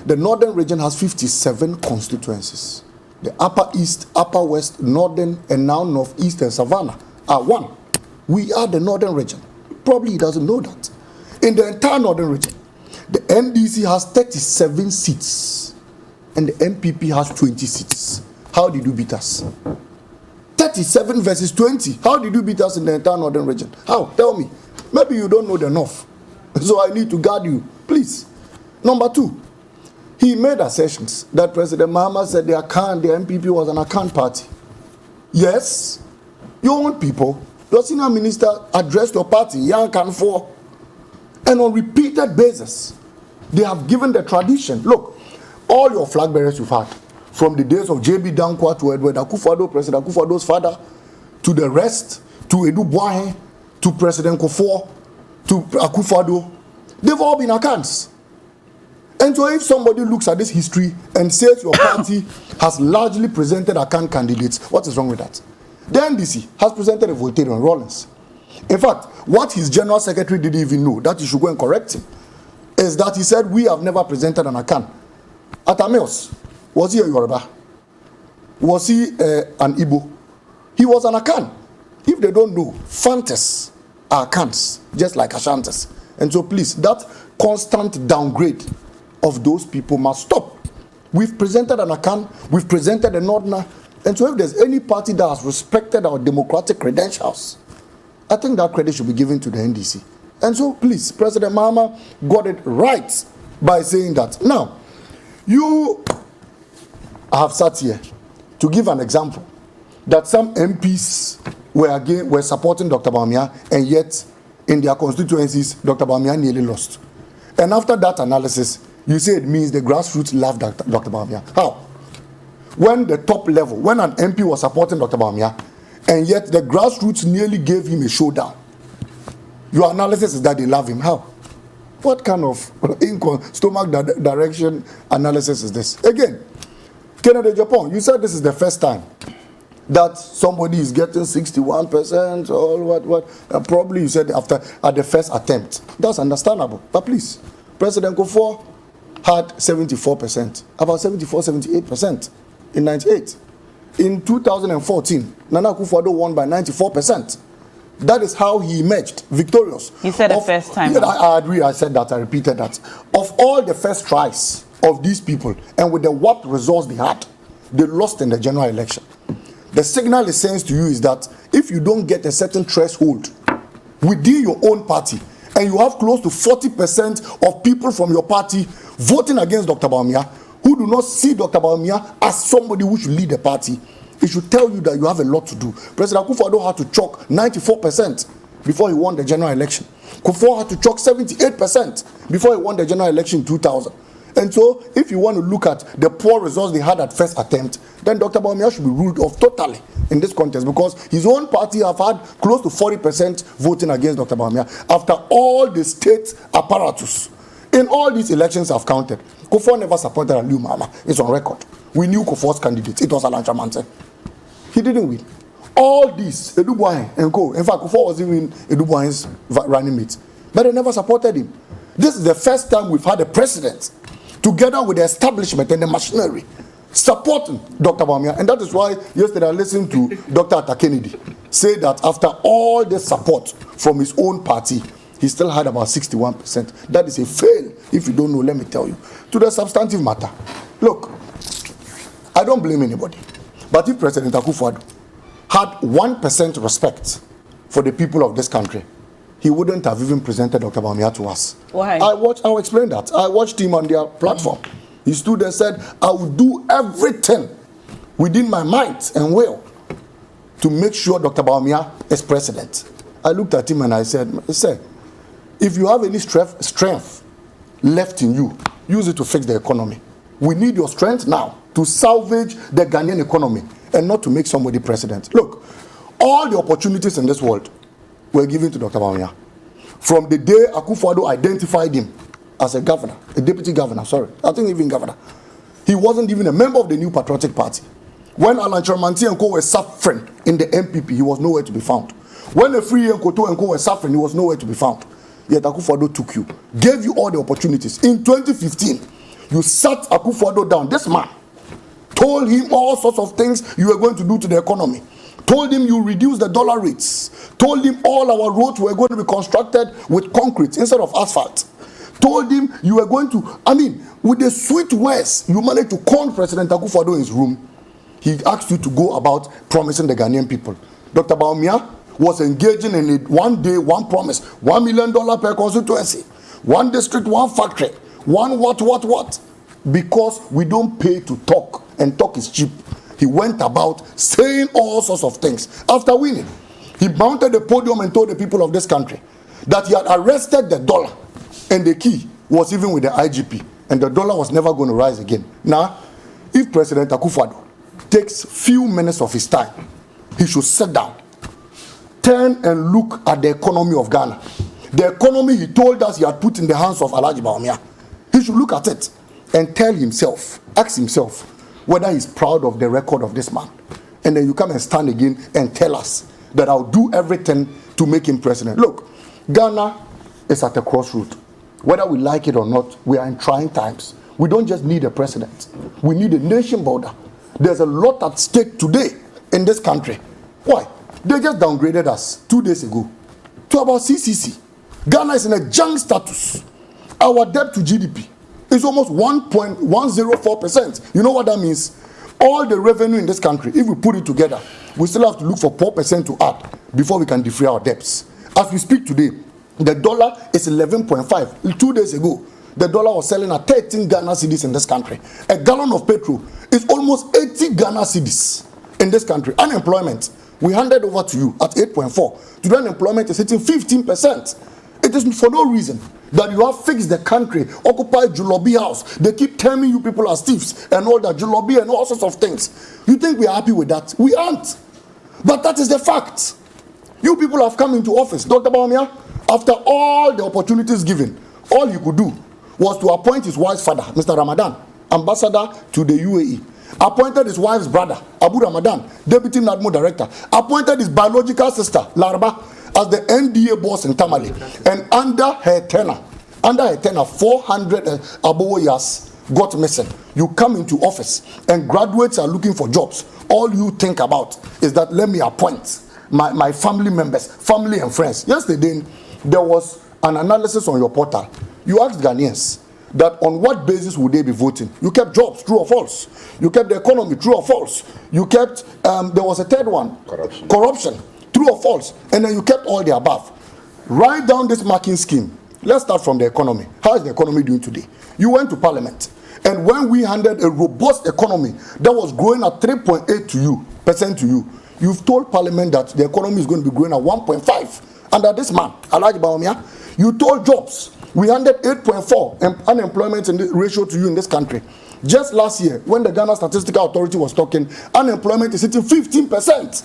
The northern region has 57 constituencies. The upper east, upper west, northern, and now northeast and savannah are one. We are the northern region. Probably he doesn't know that. In the entire northern region, the NDC has 37 seats and the NPP has 20 seats. How did you beat us? 37 versus 20. How did you beat us in the entire northern region? How? Tell me. Maybe you don't know the north. So I need to guard you. Please. Number two, he made assertions that President Mahama said the NPP was an account party. Yes, your own people, your senior minister addressed your party, Young Can For, and on repeated basis, they have given the tradition. Look, all your flag bearers you've had, from the days of J.B. Dankwa to Edward Akufo-Addo, President Akufo-Addo's father, to the rest, to Edu Boahen, to President Kufuor, to Akufo-Addo, they've all been accounts. And so if somebody looks at this history and says your party has largely presented account candidates, what is wrong with that? The NDC has presented a Voltaire Rollins. In fact, what his general secretary didn't even know, that you should go and correct him, is that he said we have never presented an account. Atamios, was he a Yoruba? Was he an Igbo? He was an account. If they don't know, Fantas are accounts, just like Ashantis. And so please, that constant downgrade of those people must stop. We've presented an account, we've presented a Northerner, and so if there's any party that has respected our democratic credentials, I think that credit should be given to the NDC. And so please, President Mahama got it right by saying that. Now, you have sat here to give an example that some MPs were supporting Dr. Bawumia, and yet in their constituencies, Dr. Bawumia nearly lost. And after that analysis, you say it means the grassroots love Dr. Bawumia. How? When the top level, when an MP was supporting Dr. Bawumia, and yet the grassroots nearly gave him a showdown, your analysis is that they love him. How? What kind of stomach direction analysis is this? Again, Kennedy Japan, you said this is the first time that somebody is getting 61% or what. Probably you said at the first attempt. That's understandable. But please, President Kufuor had 74%, about 74, 78% in 98. In 2014, Nana Akufo-Addo won by 94%. That is how he emerged victorious. He said the first time. Yeah, I agree. I said that. I repeated that. Of all the first tries of these people, and with the what results they had, they lost in the general election. The signal it sends to you is that if you don't get a certain threshold within your own party, and you have close to 40% of people from your party voting against Dr. Bawumia, who do not see Dr. Bawumia as somebody who should lead the party, it should tell you that you have a lot to do. President Akufo-Addo had to chalk 94% before he won the general election. Kufuor had to chalk 78% before he won the general election in 2000. And so, if you want to look at the poor results they had at first attempt, then Dr. Bawumia should be ruled off totally in this contest, because his own party have had close to 40% voting against Dr. Bawumia after all the state apparatus. In all these elections I've counted, Kufuor never supported Aliu Mahama. It's on record. We knew Kufuor's candidate. It was Alan Chamante. He didn't win. All these, Edu Boahen and co. In fact, Kufuor was even Edu Boahen's running mate. But they never supported him. This is the first time we've had a president, together with the establishment and the machinery, supporting Dr. Bawumia. And that is why yesterday I listened to Dr. Atta Kennedy say that after all the support from his own party, he still had about 61%. That is a fail. If you don't know, let me tell you. To the substantive matter, look, I don't blame anybody. But if President Akufo-Addo had 1% respect for the people of this country, he wouldn't have even presented Dr. Bawumia to us. Why? I'll explain that. I watched him on their platform. He stood there and said, I will do everything within my might and will to make sure Dr. Bawumia is president. I looked at him and I said, if you have any strength left in you, use it to fix the economy. We need your strength now to salvage the Ghanaian economy and not to make somebody president. Look, all the opportunities in this world were given to Dr. Bawumia. From the day Akufo-Addo identified him as a governor, a deputy governor, I think even governor, he wasn't even a member of the New Patriotic Party. When Alan Chamanti and co were suffering in the MPP, he was nowhere to be found. When the Free and Koto and co were suffering, he was nowhere to be found. Yet Akufo-Addo took you, gave you all the opportunities. In 2015, you sat Akufo-Addo down. This man told him all sorts of things you were going to do to the economy. Told him you reduce the dollar rates. Told him all our roads were going to be constructed with concrete instead of asphalt. Told him you were going to, with the sweet words, you managed to con President Akufo-Addo in his room. He asked you to go about promising the Ghanaian people. Dr. Bawumia was engaging in it one day, one promise, $1 million per constituency, one district, one factory, one what. Because we don't pay to talk, and talk is cheap. He went about saying all sorts of things. After winning, he mounted the podium and told the people of this country that he had arrested the dollar, and the key was even with the IGP, and the dollar was never going to rise again. Now, if President Akufo-Addo takes few minutes of his time, he should sit down, turn and look at the economy of Ghana. The economy he told us he had put in the hands of Alhaji Bawumia. He should look at it and ask himself whether he's proud of the record of this man. And then you come and stand again and tell us that I'll do everything to make him president. Look, Ghana is at a crossroad. Whether we like it or not, we are in trying times. We don't just need a president. We need a nation builder. There's a lot at stake today in this country. Why? They just downgraded us 2 days ago to about CCC. Ghana is in a junk status. Our debt to GDP is almost 1.104%. You know what that means? All the revenue in this country, if we put it together, we still have to look for 4% to add before we can defray our debts. As we speak today, the dollar is 11.5. 2 days ago, the dollar was selling at 13 Ghana cedis in this country. A gallon of petrol is almost 80 Ghana cedis in this country. Unemployment, we handed over to you at 8.4. Today, unemployment is hitting 15%. It is for no reason that you have fixed the country, occupied Julobi House. They keep telling you people are thieves and all that, Julobi and all sorts of things. You think we are happy with that? We aren't. But that is the fact. You people have come into office. Dr. Bawumia, after all the opportunities given, all he could do was to appoint his wife's father, Mr. Ramadan, ambassador to the UAE. Appointed his wife's brother, Abu Ramadan, deputy NADMO director. Appointed his biological sister, Laraba, as the NDA boss in Tamale. And under her tenure Under a tenure, 400 Abowoyas got missing. You come into office and graduates are looking for jobs. All you think about is that let me appoint my family members, family and friends. Yesterday, there was an analysis on your portal. You asked Ghanaians that on what basis would they be voting? You kept jobs, true or false? You kept the economy, true or false? You kept, there was a third one. Corruption, true or false? And then you kept all the above. Write down this marking scheme. Let's start from the economy. How is the economy doing today? You went to parliament. And when we handed a robust economy that was growing at 3.8% to you, you've told parliament that the economy is going to be growing at 1.5. Under this man, Alhaji Bawumia, you told jobs. We handed 8.4 unemployment in ratio to you in this country. Just last year, when the Ghana Statistical Authority was talking, unemployment is hitting 15%.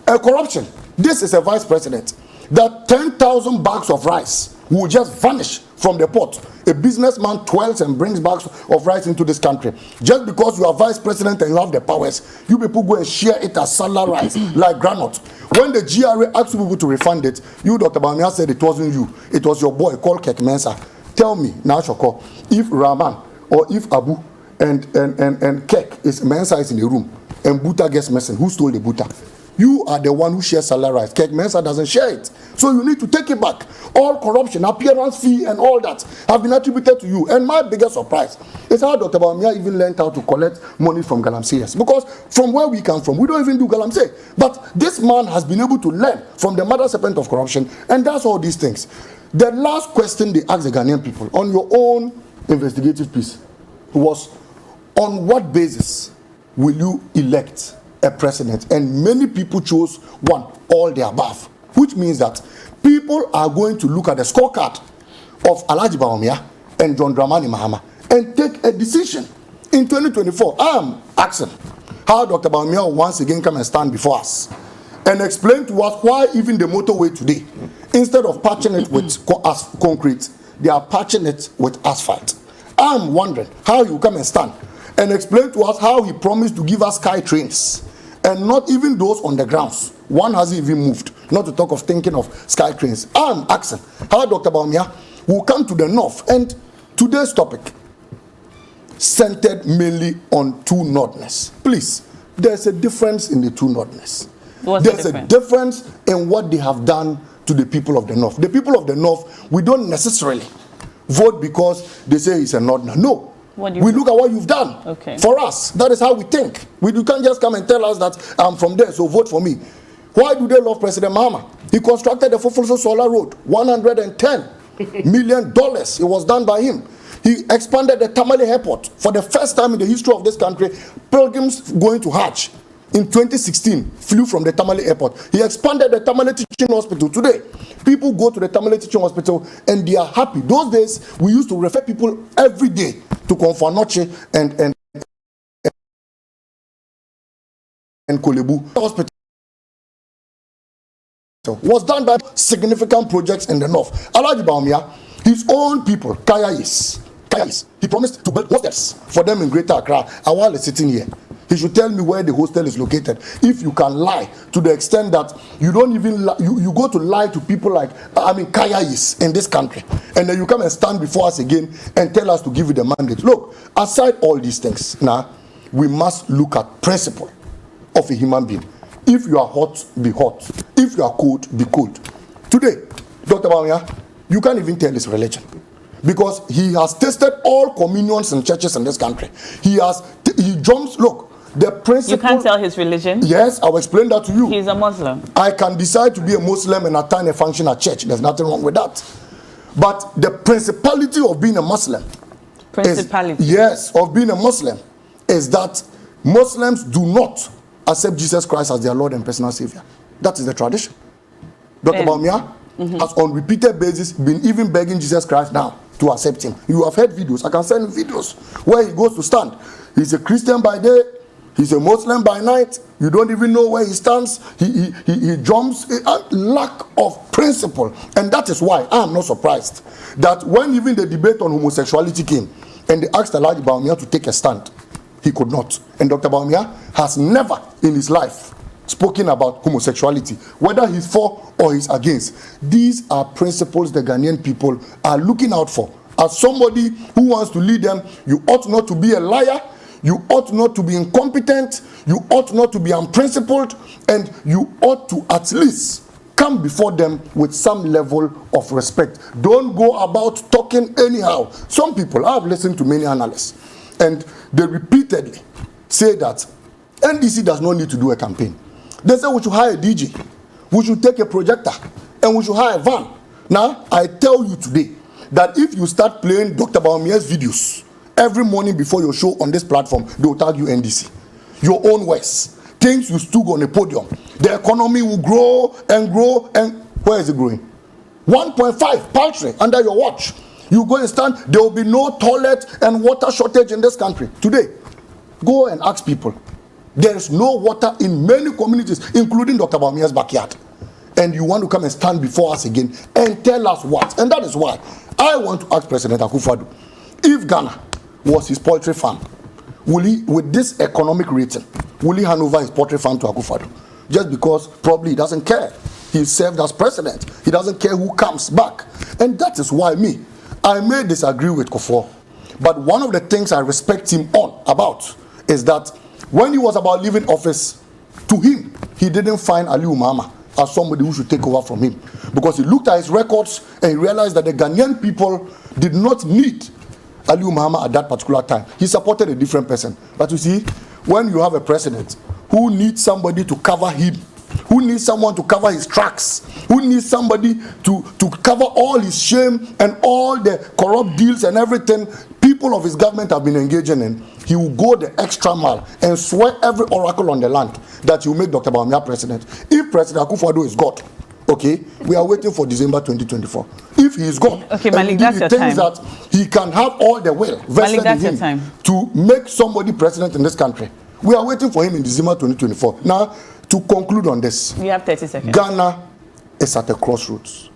Corruption. This is a vice president. That 10,000 bags of rice will just vanish from the pot. A businessman twirls and brings bags of rice into this country. Just because you are vice president and you have the powers, you people go and share it as salad rice, like granite. When the GRA asked people to refund it, you, Dr. Bawumia, said it wasn't you. It was your boy called Kek Mensah. Tell me, now Shoko, if Rahman or if Abu and Kek is Mensah is in the room and Buta gets missing, who stole the Buta? You are the one who shares salary rights. Kek Mensah doesn't share it. So you need to take it back. All corruption, appearance fee, and all that have been attributed to you. And my biggest surprise is how Dr. Bawumia even learned how to collect money from galamseyers. Because from where we come from, we don't even do galamsey. But this man has been able to learn from the mother serpent of corruption, and that's all these things. The last question they asked the Ghanaian people on your own investigative piece was, on what basis will you elect a president? And many people chose one, all the above, which means that people are going to look at the scorecard of Alhaji Bawumia and John Dramani Mahama and take a decision. In 2024, I am asking how Dr. Bawumia will once again come and stand before us and explain to us why even the motorway today, instead of patching it with concrete, they are patching it with asphalt. I am wondering how he will come and stand and explain to us how he promised to give us sky trains, and not even those on the grounds. One hasn't even moved, not to talk of thinking of sky trains. I'm asking how Dr. Bawumia will come to the north, and today's topic centered mainly on two northerners. Please, there's a difference in the two northerners. There's a difference in what they have done to the people of the north. The people of the north, we don't necessarily vote because they say it's a northerner. No. We look at what you've done for us. That is how we think. You can't just come and tell us that I'm from there, so vote for me. Why do they love President Mahama? He constructed the Fofolso Solar Road, $110 million. It was done by him. He expanded the Tamale Airport. For the first time in the history of this country, pilgrims going to Hajj in 2016 flew from the Tamale Airport. He expanded the Tamale Teaching Hospital. Today, people go to the Tamale Teaching Hospital and they are happy. Those days, we used to refer people every day to Konfanoche and Kolebu Hospital. Was done by significant projects in the north. Alhaji Bawumia, his own people, Kayais, he promised to build hostels for them in Greater Accra. And while he's sitting here, he should tell me where the hostel is located. If you can lie to the extent that you don't even you go to lie to people like Kayais in this country, and then you come and stand before us again and tell us to give you the mandate. Look, aside all these things, now we must look at principle of a human being. If you are hot, be hot. If you are cold, be cold. Today, Dr. Bawumia, you can't even tell his religion, because he has tasted all communions and churches in this country. He jumps. Look, the principle. You can't tell his religion. Yes, I'll explain that to you. He's a Muslim. I can decide to be a Muslim and attend a function at church. There's nothing wrong with that. But the principality of being a Muslim, of being a Muslim, is that Muslims do not accept Jesus Christ as their Lord and personal Savior. That is the tradition. Dr. Bawumia has on repeated basis been even begging Jesus Christ now to accept him. You have heard videos. I can send you videos where he goes to stand. He's a Christian by day. He's a Muslim by night. You don't even know where he stands. He jumps. Lack of principle. And that is why I am not surprised that when even the debate on homosexuality came and they asked Alhaji Bawumia to take a stand, he could not. And Dr. Bawumia has never in his life spoken about homosexuality, whether he's for or he's against. These are principles the Ghanaian people are looking out for. As somebody who wants to lead them, you ought not to be a liar, you ought not to be incompetent, you ought not to be unprincipled, and you ought to at least come before them with some level of respect. Don't go about talking anyhow. Some people, I've listened to many analysts, and they repeatedly say that NDC does not need to do a campaign. They say we should hire a DJ, we should take a projector, and we should hire a van. Now, I tell you today that if you start playing Dr. Bawumia's videos every morning before your show on this platform, they will tag you NDC. Your own words. Things you stood on a podium. The economy will grow, and where is it growing? 1.5 paltry under your watch. You go and stand, there will be no toilet and water shortage in this country. Today, go and ask people. There is no water in many communities, including Dr. Bawumia's backyard. And you want to come and stand before us again and tell us what? And that is why I want to ask President Akufo-Addo, if Ghana was his poultry farm, will he, with this economic rating, will he hand over his poultry farm to Akufo-Addo? Just because probably he doesn't care. He served as president. He doesn't care who comes back. And that is why I may disagree with Kufuor. But one of the things I respect him about is that when he was about leaving office, to him, he didn't find Aliu Mahama as somebody who should take over from him. Because he looked at his records and he realized that the Ghanaian people did not need Aliu Mahama at that particular time. He supported a different person. But you see, when you have a president who needs somebody to cover him, who needs someone to cover his tracks, who needs somebody to cover all his shame and all the corrupt deals and everything people of his government have been engaging in, he will go the extra mile and swear every oracle on the land that he will make Dr. Bawumia president. If President Akufo-Addo is God, okay, we are waiting for December 2024. If he is God, okay, Malik, that's your time. That he can have all the will vested in him to make somebody president in this country, we are waiting for him in December 2024. Now, to conclude on this, you have 30 seconds. Ghana is at a crossroads.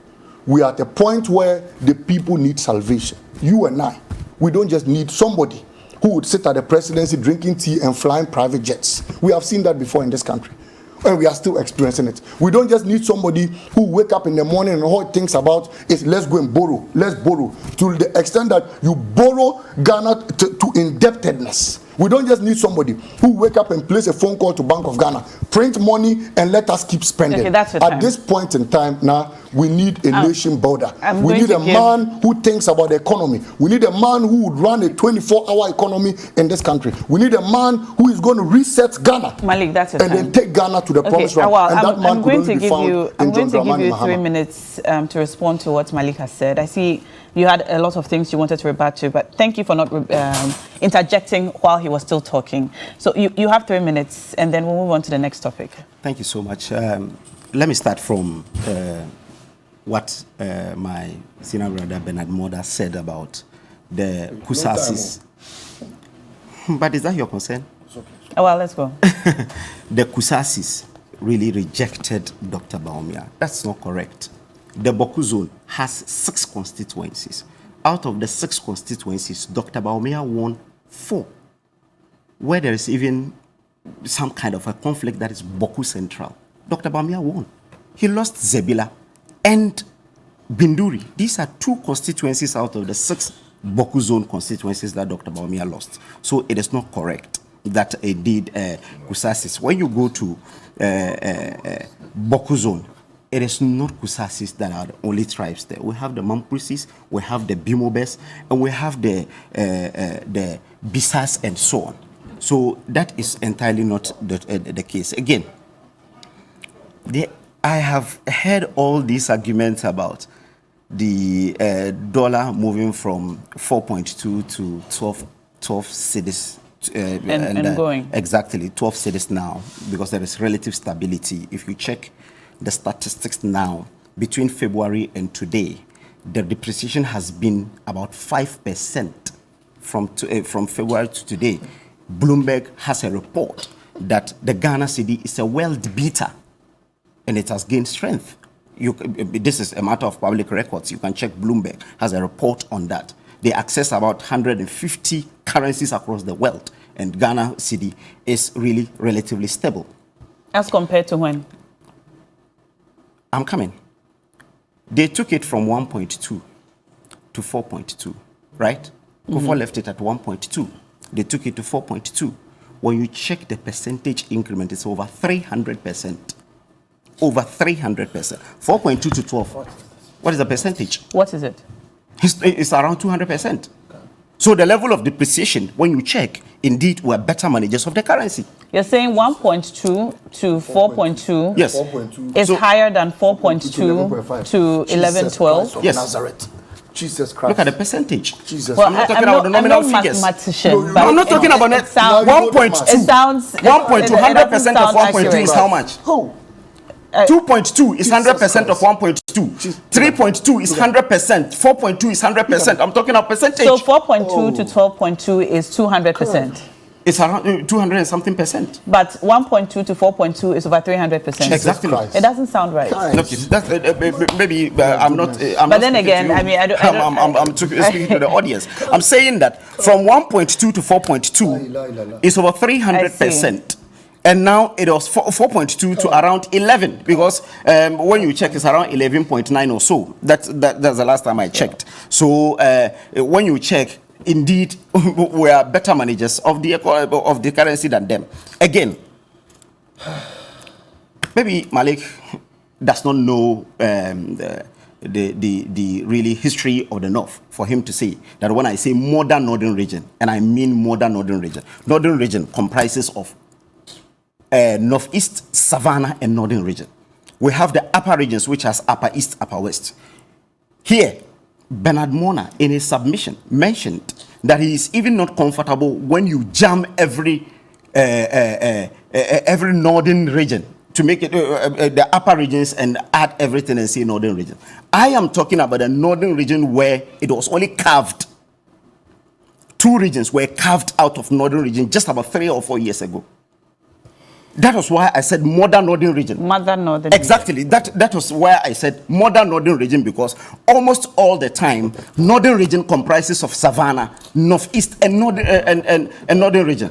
We are at a point where the people need salvation. You and I, we don't just need somebody who would sit at the presidency drinking tea and flying private jets. We have seen that before in this country, and we are still experiencing it. We don't just need somebody who wake up in the morning and all he thinks about is let's go and borrow, to the extent that you borrow Ghana to indebtedness. We don't just need somebody who wake up and place a phone call to Bank of Ghana, print money, and let us keep spending. Okay, that's your time. At this point in time now, we need a nation builder. We need a man who thinks about the economy. We need a man who would run a 24-hour economy in this country. We need a man who is going to reset Ghana. Malik, that's your time. And then take Ghana to the promised land. Well, and that man could only be found I'm in going John to give you Dramani 3 Mahama. minutes to respond to what Malik has said. I see you had a lot of things you wanted to rebut to, but thank you for not interjecting while he was still talking. So you have 3 minutes, and then we'll move on to the next topic. Thank you so much. Let me start from what my senior brother Bernard Moda said about the Kusasis. But is that your concern? Oh, well, let's go. The Kusasis really rejected Dr. Bawumia. That's not correct. The Boku zone has 6 constituencies. Out of the 6 constituencies, Dr. Bawumia won 4. Where there is even some kind of a conflict that is Boku Central, Dr. Bawumia won. He lost Zebila and Binduri. These are 2 constituencies out of the 6 Boku zone constituencies that Dr. Bawumia lost. So it is not correct that indeed Kusasis. When you go to Boku zone, it is not Kusasis that are the only tribes there. We have the Mampusis, we have the Bimobes, and we have the Bisas and so on. So that is entirely not the case. Again, I have heard all these arguments about the dollar moving from 4.2 to 12 cities. And going. Exactly, 12 cities now, because there is relative stability. If you check the statistics now, between February and today, the depreciation has been about 5% from February to today. Bloomberg has a report that the Ghana cedi is a world beater, and it has gained strength. This is a matter of public records. You can check Bloomberg has a report on that. They access about 150 currencies across the world, and Ghana cedi is really relatively stable. As compared to when? I'm coming. They took it from 1.2 to 4.2, right? Kufuor left it at 1.2. They took it to 4.2. When you check the percentage increment, it's over 300%. Over 300%. 4.2 to 12. What is the percentage? What is it? It's around 200%. So the level of depreciation, when you check, indeed, we're better managers of the currency. You're saying 1.2 to 4.2 Yes. 4.2 is higher than 4.2 to 11.12? Yes. Nazareth. Jesus Christ. Look at the percentage. Jesus. Well, I'm not talking about the nominal figures. Mathematician, No, I'm not talking about that. sounds, 1.2. it sounds 1.2, 100% of 1.2 is how much? Who? 2.2 is 100% of Christ. 1.2. 3.2 is 100%. 4.2 is 100%. I'm talking about percentage. So 4.2 to 12.2 is 200%. It's around 200 and something percent. But 1.2 to 4.2 is over 300%. Exactly. Christ. It doesn't sound right. Look, that's, maybe I'm not. I'm But not then speaking again, to you. I mean, I don't- I'm speaking to the audience. I'm saying that from 1.2 to 4.2 is over 300%. And now it was 4.2 to around 11 because when you check, it's around 11.9 or so. That's the last time I checked. So when you check, indeed, we are better managers of the currency than them. Again, maybe Malik does not know the really history of the North for him to say that when I say modern northern region, and I mean modern northern region comprises of Northeast, Savannah, and Northern region. We have the upper regions, which has Upper East, Upper West. Here, Bernard Mona, in his submission, mentioned that he is even not comfortable when you jam every Northern region to make it the upper regions and add everything and say Northern region. I am talking about the Northern region where it was only carved. 2 regions were carved out of Northern region just about 3 or 4 years ago. That was why I said modern northern region. Modern northern Exactly. That was why I said modern northern region, because almost all the time, northern region comprises of Savannah, Northeast, and northern region.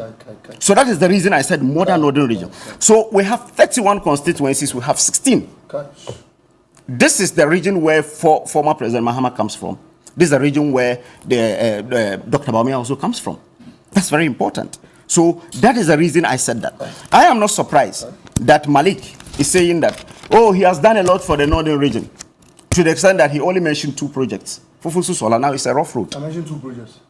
So that is the reason I said modern northern region. So we have 31 constituencies. We have 16. This is the region where former President Mahama comes from. This is the region where Dr. Bawumia also comes from. That's very important. So that is the reason I said that. I am not surprised that Malik is saying that, oh, he has done a lot for the northern region, to the extent that he only mentioned 2 projects. Fufusu Sola now is a rough road. I mentioned 2 projects.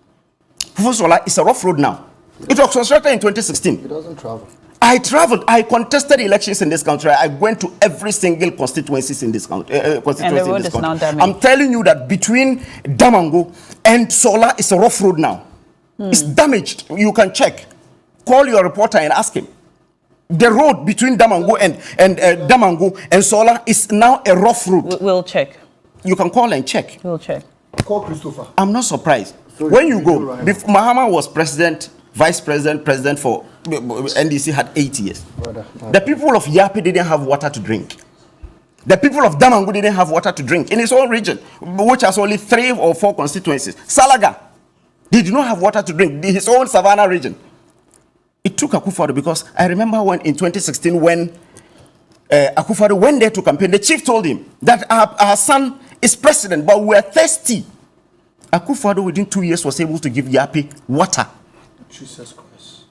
Fufusu Sola is a rough road now. It was constructed in 2016. It doesn't travel. I traveled. I contested elections in this country. I went to every single constituencies in this country. I'm telling you that between Damango and Sola is a rough road now. It's damaged. You can check. Call your reporter and ask him. The road between Damango and Damango and Sola is now a rough road. We'll check. You can call and check. We'll check. Call Christopher. I'm not surprised. So when you go, Mahama was president, vice president, president for NDC had 8 years. Brother. The people of Yapi didn't have water to drink. The people of Damango didn't have water to drink in his own region, which has only 3 or 4 constituencies. Salaga, they did not have water to drink. His own Savannah region. It took Akufo-Addo, because I remember when in 2016 when Akufo-Addo went there to campaign, the chief told him that our son is president, but we're thirsty. Akufo-Addo within 2 years was able to give Yapi water. Jesus Christ.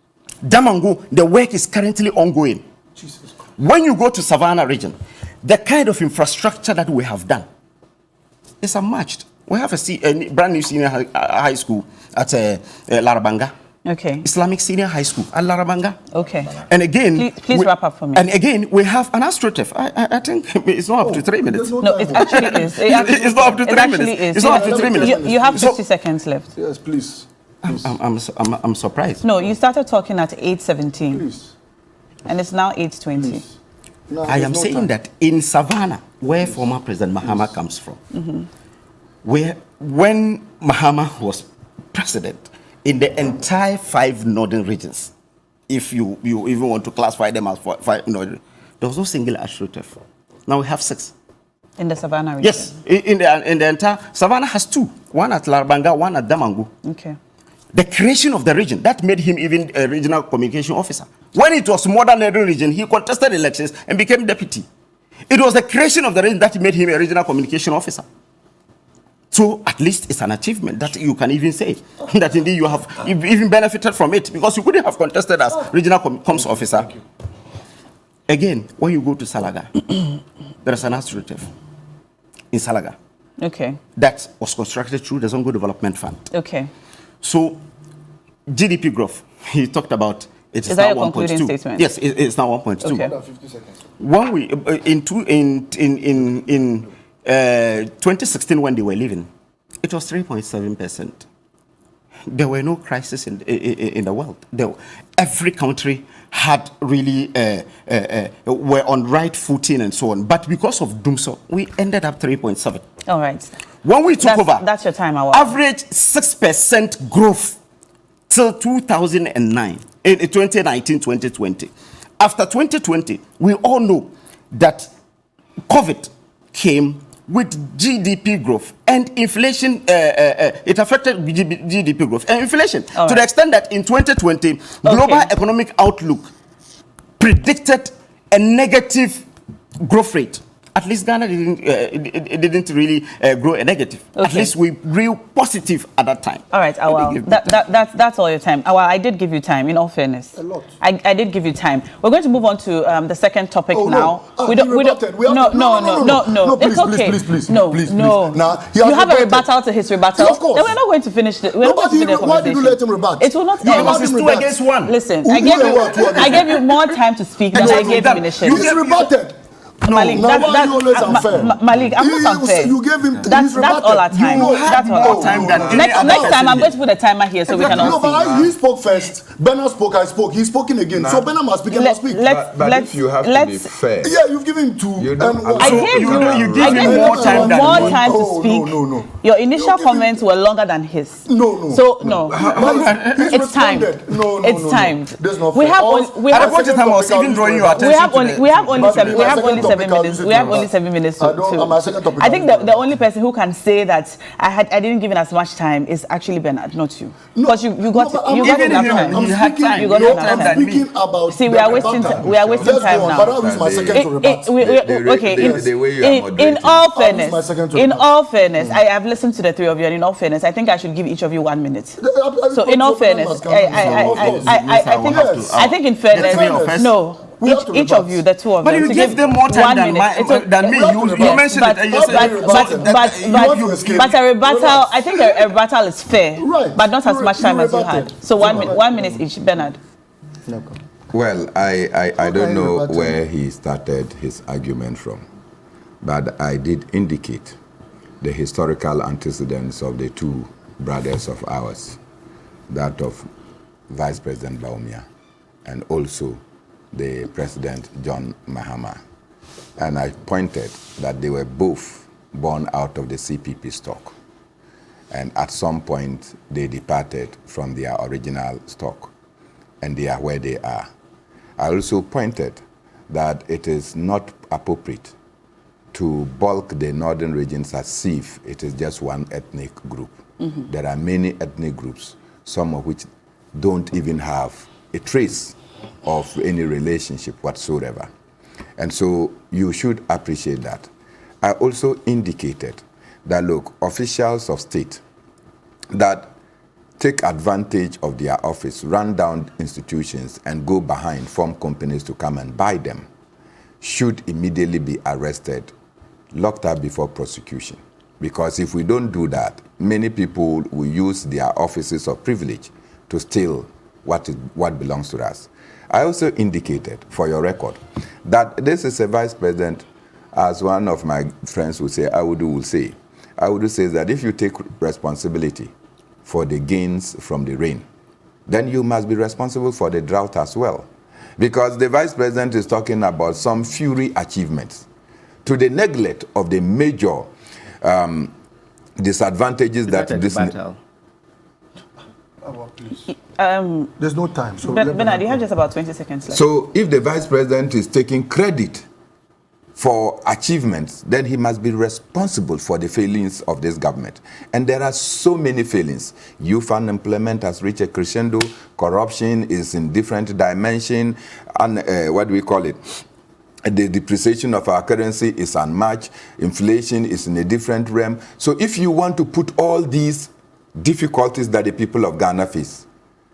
Damango, the work is currently ongoing. Jesus Christ. When you go to Savannah region, the kind of infrastructure that we have done is unmatched. We have a brand new senior high school at Larabanga. Okay. Islamic Senior High School at Larabanga. Okay. And again, please wrap up for me. And again, we have an astroturf. I think it's not up to 3 minutes. No, it actually is. It's not up to 3 minutes. It's not up to 3 minutes. You have 60 seconds left. Yes, please. I'm surprised. No, you started talking at 8:17. Please. And it's now 8:20. No, I am saying that in Savannah, where former President Mahama comes from, where when Mahama was president, in the entire 5 northern regions, if you even want to classify them as 5 northern, there was no single astroturf. Now we have 6. In the Savannah region? Yes, in the entire Savannah has 2. One at Larabanga, one at Damango. Okay. The creation of the region, that made him even a regional communication officer. When it was modern Northern region, he contested elections and became deputy. It was the creation of the region that made him a regional communication officer. So at least it's an achievement that you can even say that indeed you have even benefited from it, because you couldn't have contested as regional comms officer. Again, when you go to Salaga, there is an astroturf in Salaga. Okay. That was constructed through the Zongo Development Fund. Okay. So GDP growth, he talked about it is now 1.2. Yes, it's now 1.2. Okay. 50 seconds. When we in 2016, when they were leaving, it was 3.7%. There were no crises in the world. Every country had really were on right footing and so on. But because of Dumso, we ended up 3.7. All right. When we took over, that's your time. Average 6% growth till 2009, in 2019, 2020. After 2020, we all know that COVID came with GDP growth and inflation. It affected GDP growth and inflation to the extent that in 2020, global economic outlook predicted a negative growth rate. At least Ghana didn't really grow a negative. Okay. At least we grew positive at that time. All right, that's all your time. I did give you time, in all fairness. A lot. I did give you time. We're going to move on to the second topic now. No. No, it's okay. Please. No. Now, you have a rebuttal to his rebuttal. Yeah, of course. Then we're not going to finish it. Why did you let him rebut? It will not end. Because it's 2 against 1. Listen, I gave you more time to speak than I gave him initially. You rebutted. Malik, that's always unfair. Malik, I'm not unfair. You gave him. That's all our time. That's all our time. Next time, I'm going to put a timer here so we can all see. No, but he spoke first. Bernard spoke. I spoke. He's spoken again. So Bernard must speak. But if you have to be fair. Yeah, you've given him 2. I gave you more time to speak. No. Your initial comments were longer than his. No. So no. It's timed. No. It's timed. There's no. We have only. We have only 7 minutes. We have only 7 minutes to. I think the only person who can say that I didn't give him as much time is actually Bernard, not you. Because you got enough time. You had time. You got enough time. See, we are wasting time now. In all fairness, I have listened to the three of you, and in all fairness, I think I should give each of you 1 minute. So in all fairness, I think in fairness, no. Each of you, the two of them. But you give them more time than me. You mentioned it. But a rebuttal, I think a rebuttal is fair, but not as much time as you had. So 1 minute each. Bernard. Well, I don't know where he started his argument from, but I did indicate the historical antecedents of the two brothers of ours, that of Vice President Bawumia and also the President John Mahama. And I pointed that they were both born out of the CPP stock. And at some point, they departed from their original stock. And they are where they are. I also pointed that it is not appropriate to bulk the northern regions as if it is just one ethnic group. Mm-hmm. There are many ethnic groups, some of which don't even have a trace of any relationship whatsoever. And so you should appreciate that. I also indicated that, look, officials of state that take advantage of their office, run down institutions, and go behind, form companies to come and buy them, should immediately be arrested, locked up before prosecution. Because if we don't do that, many people will use their offices of privilege to steal what belongs to us. I also indicated, for your record, that this is a vice president, as one of my friends would say, Awudu says that if you take responsibility for the gains from the rain, then you must be responsible for the drought as well. Because the vice president is talking about some fury achievements to the neglect of the major disadvantages that this... There's no time. So Bernard, you have just about 20 seconds left. So if the vice president is taking credit for achievements, then he must be responsible for the failings of this government. And there are so many failings. Youth unemployment has reached a crescendo. Corruption is in different dimension. And what do we call it? The depreciation of our currency is unmatched. Inflation is in a different realm. So if you want to put all these difficulties that the people of Ghana face,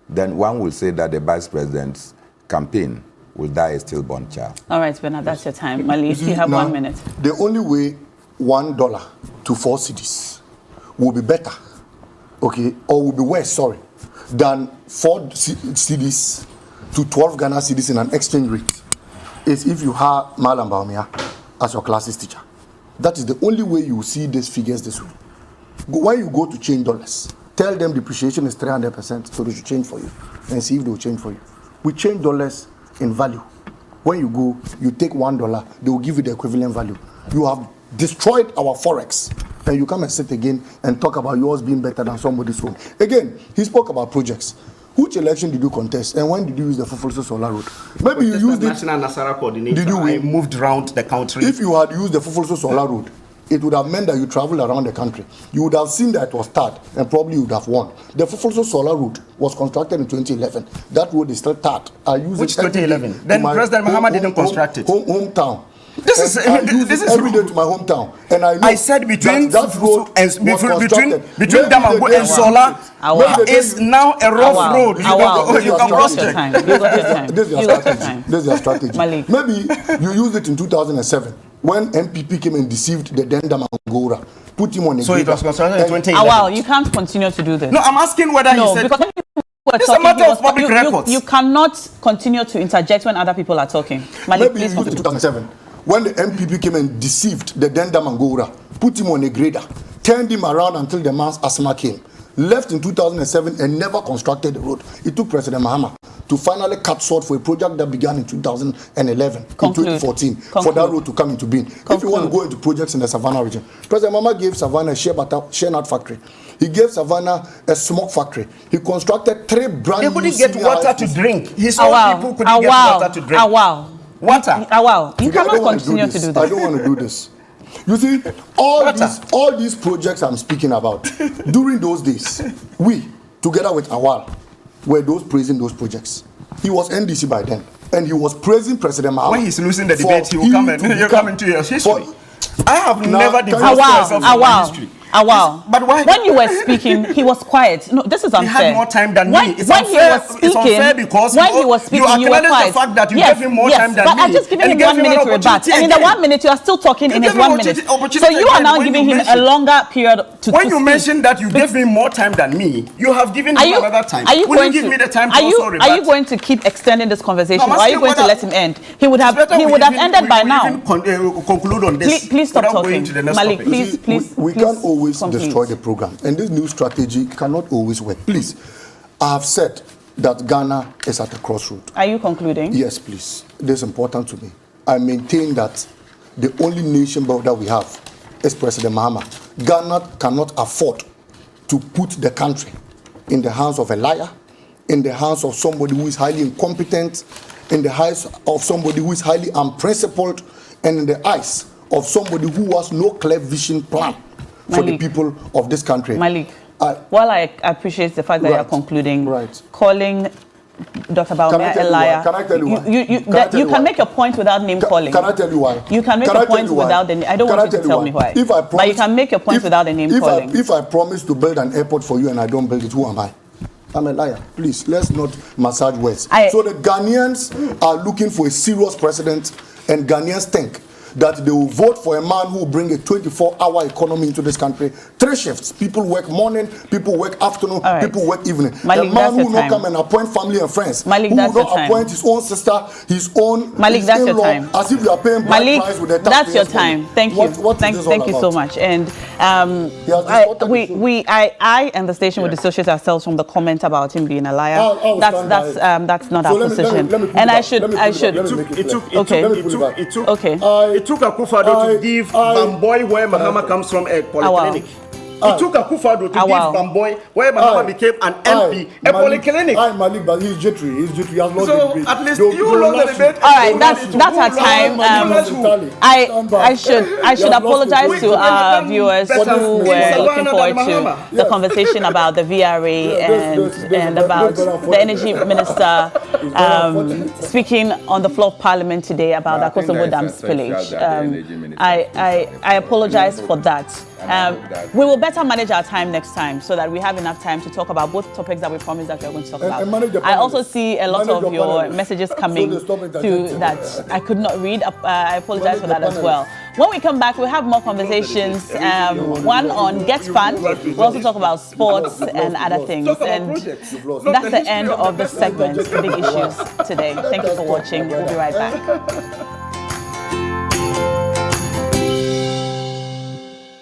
then one will say that the vice president's campaign will die a stillborn child. All right, Bernard, that's your time. Malik, you have 1 minute. The only way $1 to 4 cedis will be better, okay, or will be worse, sorry, than 4 cedis to 12 Ghana cedis in an exchange rate is if you have Malam Bawumia as your classes teacher. That is the only way you will see these figures this way. When you go to change dollars, tell them depreciation is 300%, so they should change for you, and see if they will change for you. We change dollars in value. When you go, you take $1, they will give you the equivalent value. You have destroyed our forex, and you come and sit again and talk about yours being better than somebody's own. Again, he spoke about projects. Which election did you contest, and when did you use the Fufuloso Solar Road? Maybe you used it. National Nasara coordinator. Did you win? I moved around the country. If you had used the Fufuloso Solar Road, it would have meant that you traveled around the country. You would have seen that it was tarred, and probably you would have won. The Fufuloso Solar Road was constructed in 2011. That road is still tarred. I use Which it 2011? Then President Mahama didn't construct it. Hometown. This is every day to my hometown, and I said between that road between Damango and Sola is now a rough road. You can cross it. This is your strategy. Maybe you used it in 2007 when MPP came and deceived the then Damangora, put him on a. So it was constructed in 2011. Wow, you can't continue to do this. No, I'm asking whether he said. Because it's a matter of public records. You cannot continue to interject when other people are talking. Malik, maybe you used it in 2007. When the MPP came and deceived the Denda Mangora, put him on a grader, turned him around until the man's asthma came, left in 2007 and never constructed the road. It took President Mahama to finally cut short for a project that began in 2011, in 2014, for that road to come into being. If you want to go into projects in the Savannah region, President Mahama gave Savannah a shea nut factory. He gave Savannah a smoke factory. He constructed 3 brand new. They couldn't get water to drink. His own people couldn't get water to drink. Water. Wow. You cannot continue to do this. I don't want to do this. You see, all these projects I'm speaking about, during those days, we, together with Awal, were those praising those projects. He was NDC by then, and he was praising President Mahama. When he's losing the debate, he will come into your history. I have never divorced myself from my history. But why? When you were speaking, he was quiet. No, this is unfair. He had more time than me. It's unfair because when he was speaking, you acknowledge the fact that you gave him more time than me. But I just given him 1 minute to rebut. And in the 1 minute, you are still talking in his 1 minute. So you are now giving him a longer period to speak. When you mentioned that you gave him more time than me, you have given him another time. Will you give me the time to also rebut? Are you going to keep extending this conversation, or are you going to let him end? He would have ended by now. Conclude on this. Please stop talking. Malik, please. We can't always destroy the program, and this new strategy cannot always work. Please, I have said that Ghana is at a crossroad. Are you concluding? Yes, please. This is important to me. I maintain that the only nation that we have is President Mahama. Ghana cannot afford to put the country in the hands of a liar, in the hands of somebody who is highly incompetent, in the hands of somebody who is highly unprincipled, and in the eyes of somebody who has no clear vision plan for the people of this country. Malik, while I appreciate the fact that you're concluding, calling Dr. Bawumia a liar, can I tell you why? You can make your point without name calling. Can I tell you why? You can make a point without the name. I don't want you to tell me why. But you can make your point without the name calling. If I promise to build an airport for you and I don't build it, who am I? I'm a liar. Please, let's not massage words. So the Ghanaians are looking for a serious president, and Ghanaians think that they will vote for a man who will bring a 24-hour economy into this country. 3 shifts. People work morning, people work afternoon, people work evening. Malik, a man who will not come and appoint family and friends. Malik, who will not appoint his own sister, his own Malik, that's your time. As if you are paying Malik, price with the tax. That's your time. Thank you. Thank you so much. And I and the station will dissociate ourselves from the comment about him being a liar. That's not our position. And I should. It took Akufo-Addo to give Bamboy, where Mahama comes from, a polyclinic. He took a Akufo-Addo to give Bamboy, where Mahama became an MP, a polyclinic. Malik, but he's jittery. He's jittery. He has lost the So debate. at least you lost the debate. All right, that's our time. I should apologize to our viewers who were looking forward to the conversation about the VRA and about the energy minister speaking on the floor of Parliament today about the Kosovo Dam spillage. I apologize for that. We will better manage our time next time so that we have enough time to talk about both topics that we promised that we are going to talk about. I also see a lot of your messages coming through that I could not read. I apologize for that as well. When we come back, we'll have more conversations. One on Get Fund. We'll also talk about sports and other things. And that's the end of the segment, Big Issues today. Thank you for watching. We'll be right back.